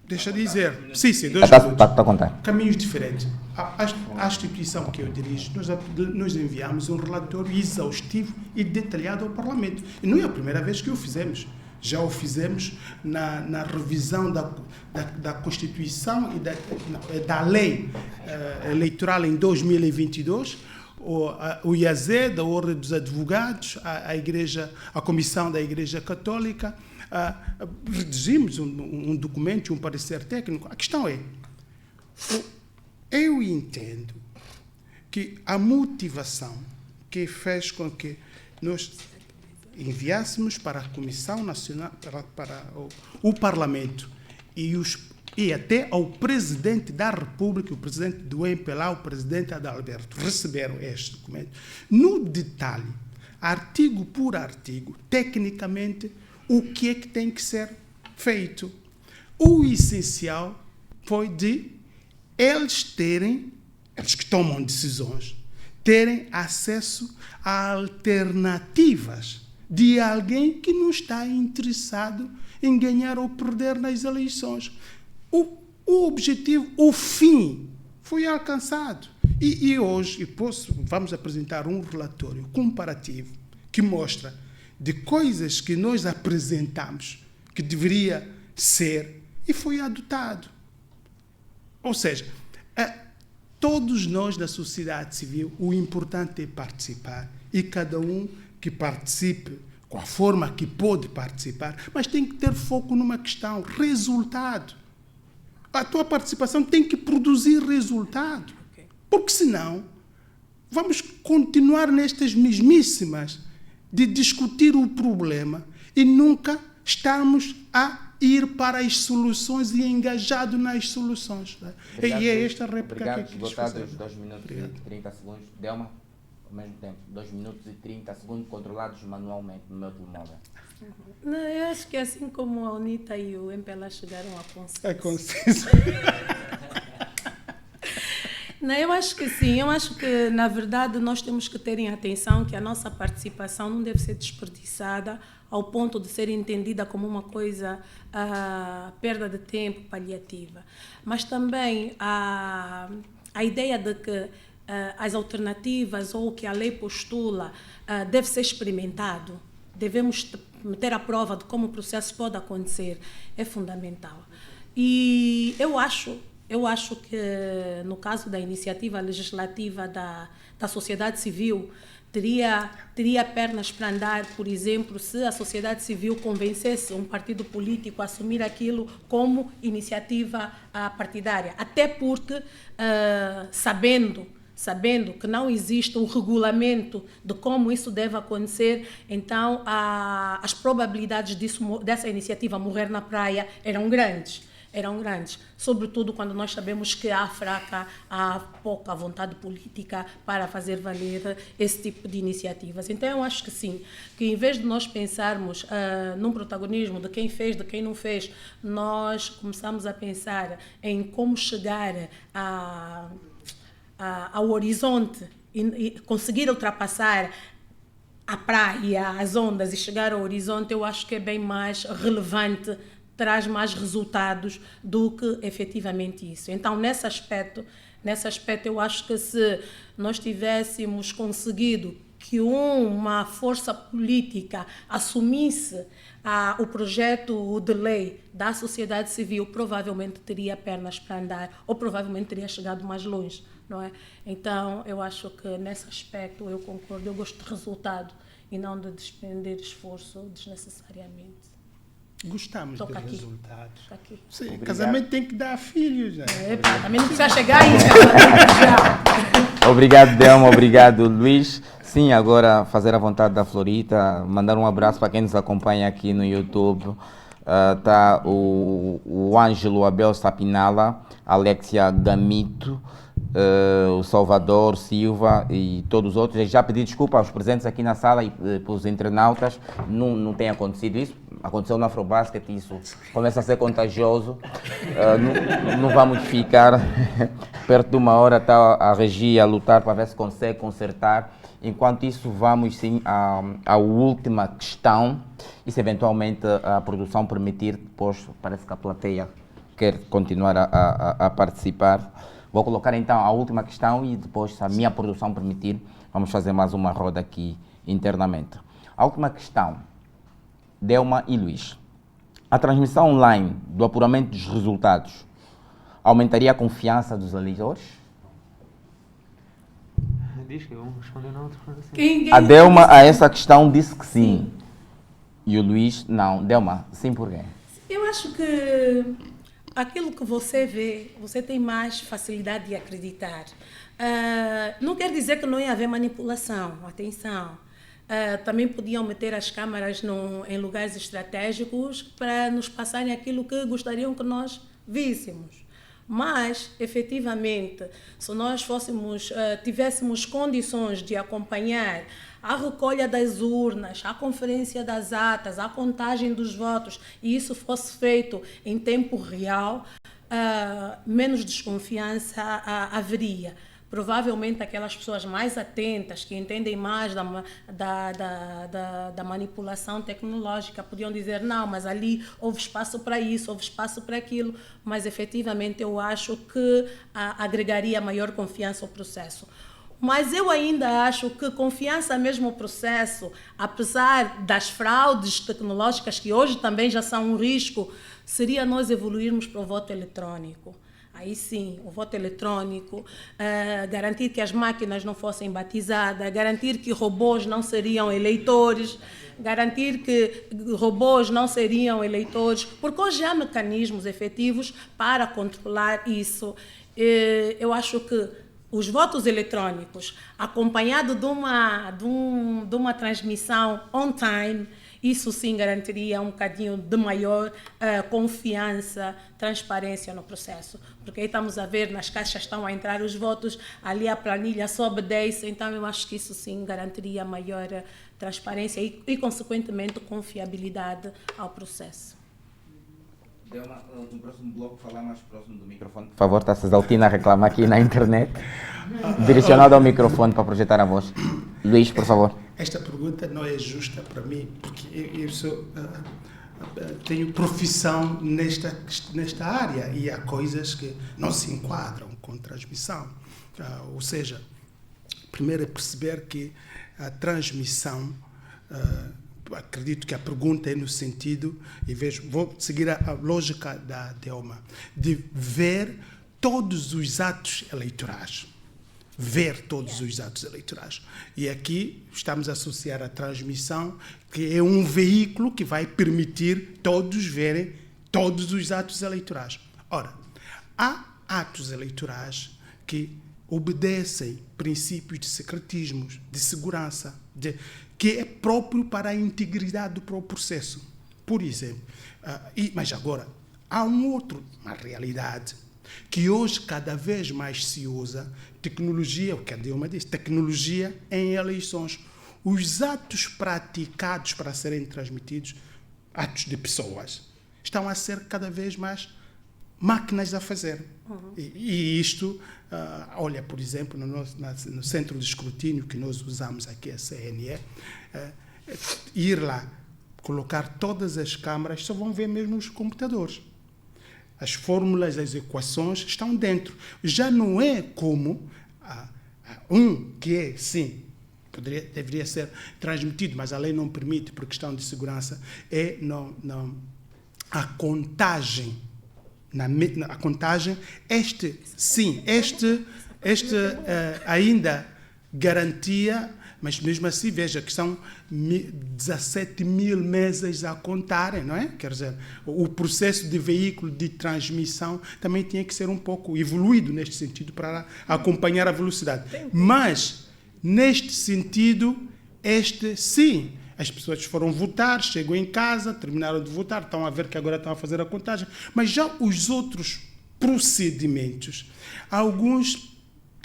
Deixa eu dizer. Sim, 2 minutos. Está a contar. Caminhos diferentes. A instituição que eu dirijo, nós enviamos um relatório exaustivo e detalhado ao Parlamento. E não é a primeira vez que o fizemos. Já o fizemos na revisão da Constituição e da lei eleitoral em 2022. O IAZ, da Ordem dos Advogados, a Comissão da Igreja Católica, redigimos um documento, um parecer técnico. A questão é, eu entendo que a motivação que fez com que nós enviássemos para a Comissão Nacional, para o Parlamento e até ao Presidente da República, o Presidente do MPLA, o Presidente Adalberto, receberam este documento. No detalhe, artigo por artigo, tecnicamente, o que é que tem que ser feito. O essencial foi de eles que tomam decisões, terem acesso a alternativas de alguém que não está interessado em ganhar ou perder nas eleições. O objetivo, o fim, foi alcançado. E hoje vamos apresentar um relatório comparativo que mostra de coisas que nós apresentamos que deveria ser e foi adotado. Ou seja, todos nós da sociedade civil, o importante é participar e cada um que participe com a forma que pode participar, mas tem que ter foco numa questão, resultado. A tua participação tem que produzir resultado, porque senão vamos continuar nestas mesmíssimas de discutir o problema e nunca estarmos a ir para as soluções e engajado nas soluções. Obrigado, e é esta a réplica obrigado, que esgotados 2 minutos e 30 segundos. Delma, ao mesmo tempo, 2 minutos e 30 segundos controlados manualmente no meu telemóvel. Não, eu acho que assim como a UNITA e o MPLA chegaram a consenso. É consenso. Não, eu acho que sim. Eu acho que, na verdade, nós temos que ter em atenção que a nossa participação não deve ser desperdiçada ao ponto de ser entendida como uma coisa, perda de tempo, paliativa. Mas também a ideia de que as alternativas ou o que a lei postula deve ser experimentado, devemos meter à prova de como o processo pode acontecer, é fundamental. E eu acho que, no caso da iniciativa legislativa da sociedade civil, teria pernas para andar, por exemplo, se a sociedade civil convencesse um partido político a assumir aquilo como iniciativa partidária. Até porque, sabendo que não existe um regulamento de como isso deve acontecer, então as probabilidades dessa iniciativa morrer na praia eram grandes, sobretudo quando nós sabemos que há pouca vontade política para fazer valer esse tipo de iniciativas. Então eu acho que sim, que em vez de nós pensarmos num protagonismo de quem fez, de quem não fez, nós começamos a pensar em como chegar ao horizonte e conseguir ultrapassar a praia, as ondas e chegar ao horizonte. Eu acho que é bem mais relevante, traz mais resultados do que efetivamente isso. Então, nesse aspecto, eu acho que se nós tivéssemos conseguido que uma força política assumisse o projeto de lei da sociedade civil, provavelmente teria pernas para andar ou provavelmente teria chegado mais longe, não é? Então, eu acho que nesse aspecto eu concordo, eu gosto de resultado e não de despender esforço desnecessariamente. Gostamos dos resultados. Sim, Obrigado. Casamento tem que dar filhos. Também não precisa chegar aí. Obrigado, Delma. Obrigado, Luís. Sim, agora fazer a vontade da Florita, mandar um abraço para quem nos acompanha aqui no YouTube. Tá o Ângelo Abel Sapinala, Alexia Gamito, o Salvador Silva e todos os outros. Eu já pedi desculpa aos presentes aqui na sala e para os internautas, não tem acontecido isso. aconteceu no Afrobasket, isso começa a ser contagioso. Não vamos ficar perto de uma hora, está a regia a lutar para ver se consegue consertar. Enquanto isso, vamos sim à última questão, e se eventualmente a produção permitir, depois parece que a plateia quer continuar a participar. Vou colocar então a última questão e depois, se a minha produção permitir, vamos fazer mais uma roda aqui internamente. A última questão, Delma e Luís. A transmissão online do apuramento dos resultados aumentaria a confiança dos eleitores? Diz que eu vou responder na outra. A Delma a essa questão disse que sim. E o Luís não. Delma, sim por quê? Eu acho que aquilo que você vê, você tem mais facilidade de acreditar. Não quer dizer que não ia haver manipulação, atenção. Também podiam meter as câmaras em lugares estratégicos para nos passarem aquilo que gostariam que nós víssemos. Mas, efetivamente, se nós tivéssemos condições de acompanhar a recolha das urnas, a conferência das atas, a contagem dos votos, e isso fosse feito em tempo real, menos desconfiança haveria. Provavelmente aquelas pessoas mais atentas, que entendem mais da manipulação tecnológica, podiam dizer, não, mas ali houve espaço para isso, houve espaço para aquilo, mas efetivamente eu acho que agregaria maior confiança ao processo. Mas eu ainda acho que confiança mesmo ao processo, apesar das fraudes tecnológicas, que hoje também já são um risco, seria nós evoluirmos para o voto eletrônico. Aí sim, o voto eletrônico, garantir que as máquinas não fossem batizadas, garantir que robôs não seriam eleitores, garantir que robôs não seriam eleitores, porque hoje há mecanismos efetivos para controlar isso. Eu acho que os votos eletrônicos, acompanhado de uma transmissão on time, isso sim garantiria um bocadinho de maior confiança, transparência no processo. Porque aí estamos a ver, nas caixas estão a entrar os votos, ali a planilha só obedece, então eu acho que isso sim garantiria maior transparência e consequentemente, confiabilidade ao processo. No próximo bloco, falar mais próximo do microfone. Por favor, está Cesaltina a reclamar aqui na internet. Direcionado ao microfone para projetar a voz. Luís, por favor. Esta pergunta não é justa para mim, porque eu tenho profissão nesta área e há coisas que não se enquadram com transmissão. Ou seja, primeiro é perceber que a transmissão, acredito que a pergunta é no sentido, e vou seguir a lógica da Delma, de ver todos os atos eleitorais. Ver todos os atos eleitorais. E aqui estamos a associar a transmissão, que é um veículo que vai permitir todos verem todos os atos eleitorais. Ora, há atos eleitorais que obedecem princípios de secretismo, de segurança, que é próprio para a integridade do próprio processo. Por exemplo, mas agora, há uma realidade que hoje cada vez mais se usa, tecnologia, o que a Dilma disse, tecnologia em eleições. Os atos praticados para serem transmitidos, atos de pessoas, estão a ser cada vez mais máquinas a fazer. Uhum. E isto, olha, por exemplo, no centro de escrutínio que nós usamos aqui, a CNE, ir lá, colocar todas as câmaras, só vão ver mesmo os computadores. As fórmulas, as equações estão dentro. Já não é como que é, sim, deveria ser transmitido, mas a lei não permite por questão de segurança, a contagem. A contagem, ainda garantia, mas mesmo assim, veja que são 17 mil mesas a contarem, não é? Quer dizer, o processo de veículo de transmissão também tinha que ser um pouco evoluído neste sentido para acompanhar a velocidade. Mas, neste sentido, sim, as pessoas foram votar, chegou em casa, terminaram de votar, estão a ver que agora estão a fazer a contagem, mas já os outros procedimentos, alguns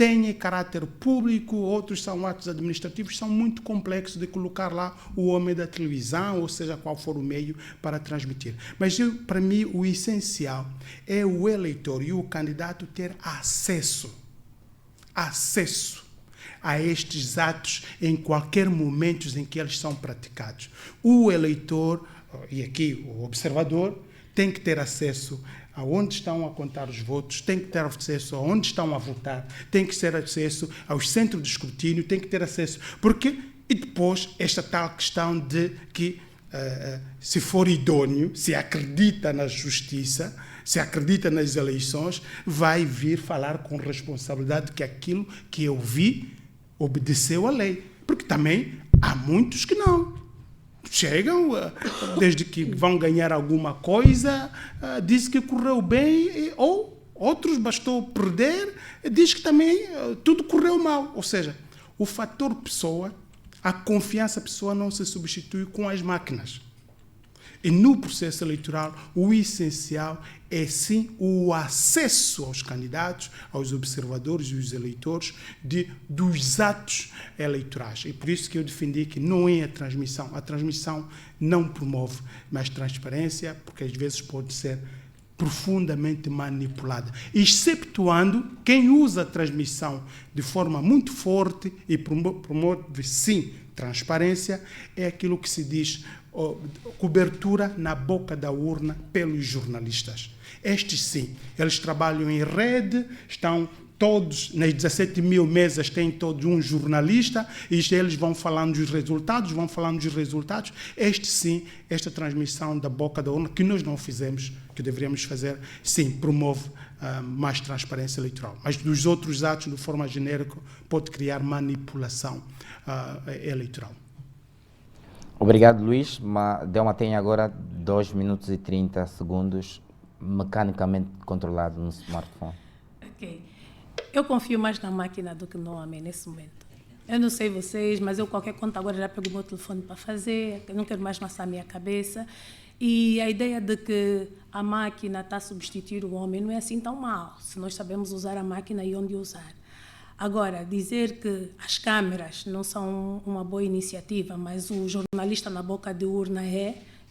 têm caráter público, outros são atos administrativos, são muito complexos de colocar lá o homem da televisão, ou seja, qual for o meio para transmitir. Mas, para mim, o essencial é o eleitor e o candidato ter acesso a estes atos em qualquer momento em que eles são praticados. O eleitor, e aqui o observador, tem que ter acesso aonde estão a contar os votos, tem que ter acesso aonde estão a votar, tem que ter acesso aos centros de escrutínio, tem que ter acesso. Porque, e depois, esta tal questão de que, se for idôneo, se acredita na justiça, se acredita nas eleições, vai vir falar com responsabilidade que aquilo que eu vi obedeceu à lei. Porque também há muitos que não. Chegam, desde que vão ganhar alguma coisa, diz que correu bem, ou outros bastou perder, diz que também tudo correu mal. Ou seja, o fator pessoa, a confiança pessoa não se substitui com as máquinas. E no processo eleitoral, o essencial é sim o acesso aos candidatos, aos observadores e aos eleitores dos atos eleitorais. E por isso que eu defendi que não é a transmissão. A transmissão não promove mais transparência, porque às vezes pode ser profundamente manipulada, exceptuando quem usa a transmissão de forma muito forte e promove sim transparência, é aquilo que se diz cobertura na boca da urna pelos jornalistas. Estes sim, eles trabalham em rede, estão todos, nas 17 mil mesas tem todos um jornalista, e eles vão falando dos resultados, Este sim, esta transmissão da boca da urna, que nós não fizemos, que deveríamos fazer, sim, promove mais transparência eleitoral. Mas dos outros atos, de forma genérica, pode criar manipulação eleitoral. Obrigado, Luís. Delma tem agora 2 minutos e 30 segundos mecanicamente controlado no smartphone. Ok. Eu confio mais na máquina do que no homem nesse momento. Eu não sei vocês, mas eu qualquer conta agora já pego o meu telefone para fazer, eu não quero mais amassar a minha cabeça. E a ideia de que a máquina está a substituir o homem não é assim tão mal, se nós sabemos usar a máquina e onde usar. Agora, dizer que as câmeras não são uma boa iniciativa, mas o jornalista na boca de urna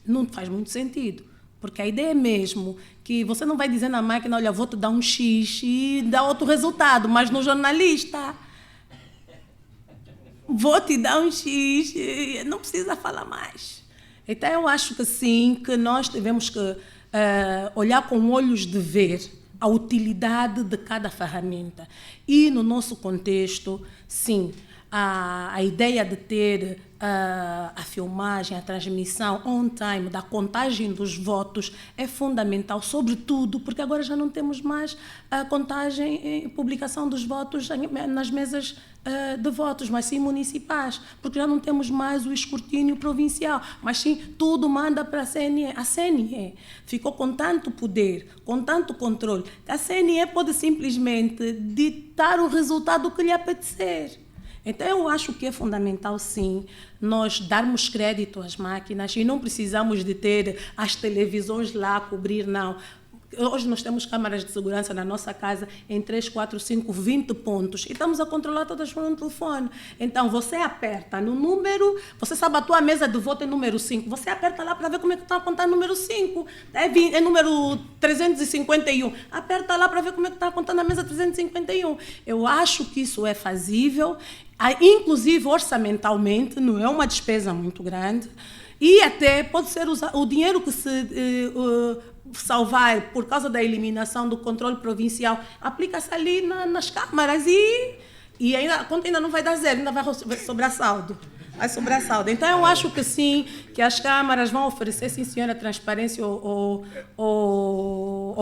não faz muito sentido. Porque a ideia é mesmo que você não vai dizer na máquina, olha, vou te dar um X e dá outro resultado, mas no jornalista, vou te dar um X, não precisa falar mais. Então, eu acho que sim, que nós devemos que, olhar com olhos de ver a utilidade de cada ferramenta. E, no nosso contexto, sim, a ideia de ter a filmagem, a transmissão on time da contagem dos votos é fundamental, sobretudo porque agora já não temos mais a contagem e publicação dos votos nas mesas de votos, mas sim municipais, porque já não temos mais o escrutínio provincial, mas sim tudo manda para a CNE. A CNE ficou com tanto poder, com tanto controle, que a CNE pode simplesmente ditar o resultado que lhe apetecer. Então, eu acho que é fundamental, sim, nós darmos crédito às máquinas e não precisamos de ter as televisões lá a cobrir, não. Hoje nós temos câmaras de segurança na nossa casa em 3, 4, 5, 20 pontos e estamos a controlar todas por um telefone. Então, você aperta no número, você sabe a tua mesa de voto é número 5, você aperta lá para ver como é que está a contar número 5, é número 351, aperta lá para ver como é que está a contar na mesa 351. Eu acho que isso é fazível, inclusive orçamentalmente, não é uma despesa muito grande, e até pode ser o dinheiro que se salvar por causa da eliminação do controle provincial, aplica-se ali nas câmaras e ainda, a conta ainda não vai dar zero, ainda vai sobrar saldo. Então, eu acho que sim, que as câmaras vão oferecer, sim, senhora, transparência ao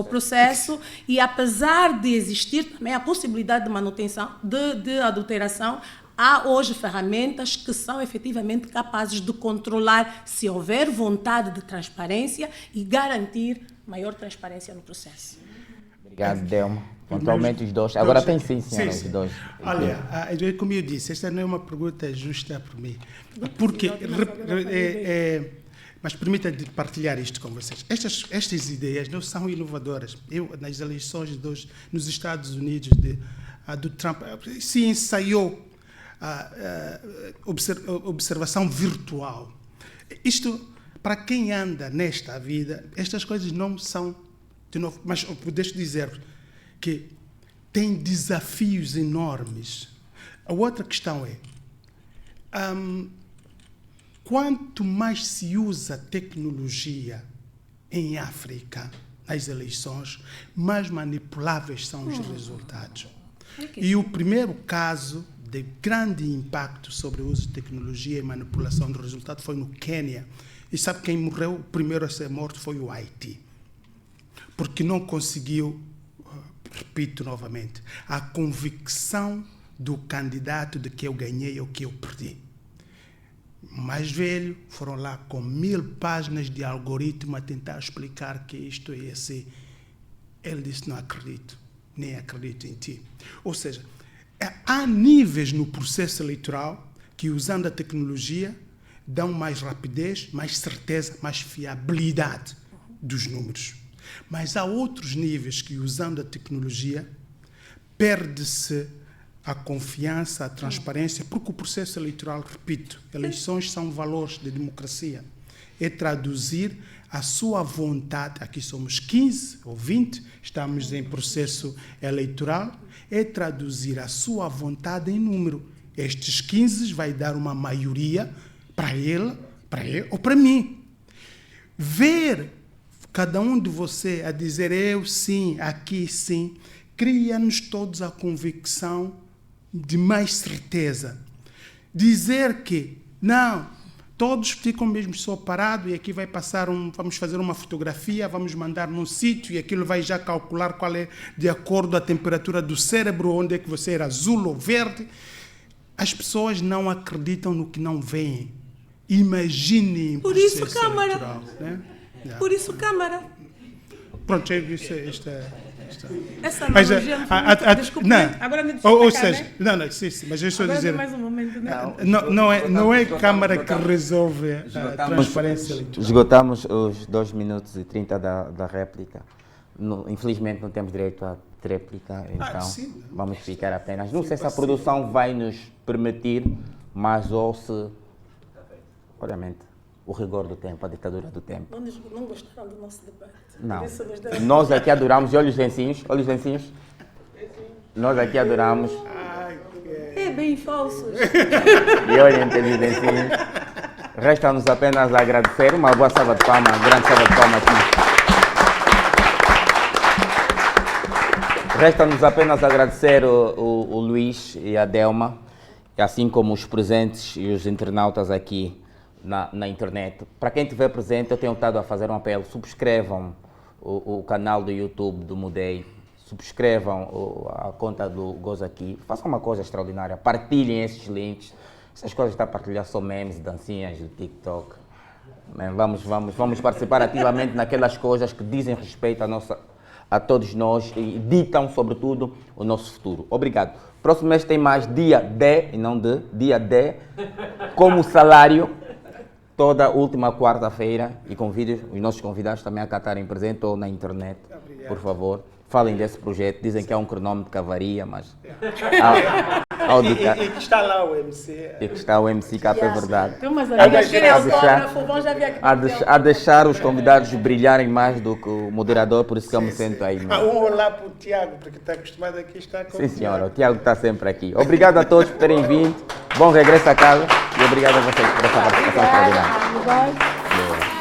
processo, e apesar de existir também a possibilidade de manutenção, de adulteração, há hoje ferramentas que são efetivamente capazes de controlar, se houver vontade de transparência, e garantir maior transparência no processo. Obrigado, Delma. Pontualmente os dois. Agora tem sim, senhora, os dois. Olha, como eu disse, esta não é uma pergunta justa para mim. Porque, mas permita-me partilhar isto com vocês. Estas ideias não são inovadoras. Eu, nas eleições nos Estados Unidos de do Trump, se ensaiou observação virtual. Isto, para quem anda nesta vida, estas coisas não são, de novo, mas deixo dizer que tem desafios enormes. A outra questão é, quanto mais se usa tecnologia em África, nas eleições, mais manipuláveis são os resultados. E o primeiro caso de grande impacto sobre o uso de tecnologia e manipulação do resultado foi no Quênia. E sabe quem morreu? O primeiro a ser morto foi o Haiti. Porque não conseguiu, repito novamente, a convicção do candidato de que eu ganhei ou que eu perdi. Mais velho, foram lá com 1000 páginas de algoritmo a tentar explicar que isto é assim. Ele disse, não acredito, nem acredito em ti. Ou seja, há níveis no processo eleitoral que, usando a tecnologia, dão mais rapidez, mais certeza, mais fiabilidade dos números. Mas há outros níveis que, usando a tecnologia, perde-se a confiança, a transparência, porque o processo eleitoral, repito, eleições são valores de democracia. É traduzir a sua vontade, aqui somos 15 ou 20, estamos em processo eleitoral, é traduzir a sua vontade em número. Estes 15 vai dar uma maioria para ele ou para mim. Ver cada um de vocês a dizer eu sim, aqui sim, cria-nos todos a convicção de mais certeza. Dizer que, não, todos ficam mesmo só parados e aqui vai passar vamos fazer uma fotografia, vamos mandar num sítio e aquilo vai já calcular qual é, de acordo com a temperatura do cérebro, onde é que você era azul ou verde. As pessoas não acreditam no que não veem. Imaginem por isso, Câmara. Eleitoral, né? Por isso, Câmara. Pronto, esta essa analogia desculpe, agora me ou seja, não, sim, mas eu estou a dizer, mais um momento, né? não é a Câmara que resolve a transparência eleitoral. Esgotamos os 2 minutos e 30 da réplica. Infelizmente não temos direito à réplica, então sim, vamos ficar apenas. Não sei se a produção vai nos permitir, mas ou se, obviamente, o rigor do tempo, a ditadura do tempo. Não gostaram do nosso debate? Não. Nós aqui adoramos, olha os lencinhos. Nós aqui adoramos. É bem falso. E olhem aqueles lencinhos. Resta-nos apenas agradecer. Uma boa salva de palmas, grande salva de palmas aqui. Resta-nos apenas agradecer o Luís e a Delma, assim como os presentes e os internautas aqui na internet. Para quem estiver presente, eu tenho estado a fazer um apelo: subscrevam o canal do YouTube do Mudei, subscrevam a conta do Goza Aqui, façam uma coisa extraordinária, partilhem esses links. Essas coisas estão a partilhar só memes, dancinhas do TikTok. Vamos participar ativamente naquelas coisas que dizem respeito a todos nós e ditam, sobretudo, o nosso futuro. Obrigado. Próximo mês tem mais dia D, e não de, dia D, como salário, toda última quarta-feira, e convido os nossos convidados também a cá estarem presentes ou na internet. Obrigado. Por favor. Falem desse projeto, dizem que é um cronômetro que avaria, mas... E que está lá o MC. E que está o MC cá, é verdade. A deixar os convidados brilharem mais do que o moderador, por isso que eu me sento aí. Um olá para o Tiago, porque está acostumado aqui a estar com o Tiago. Sim, senhora, o Tiago está sempre aqui. Obrigado a todos por terem vindo, bom regresso a casa e obrigado a vocês por essa participação extraordinária.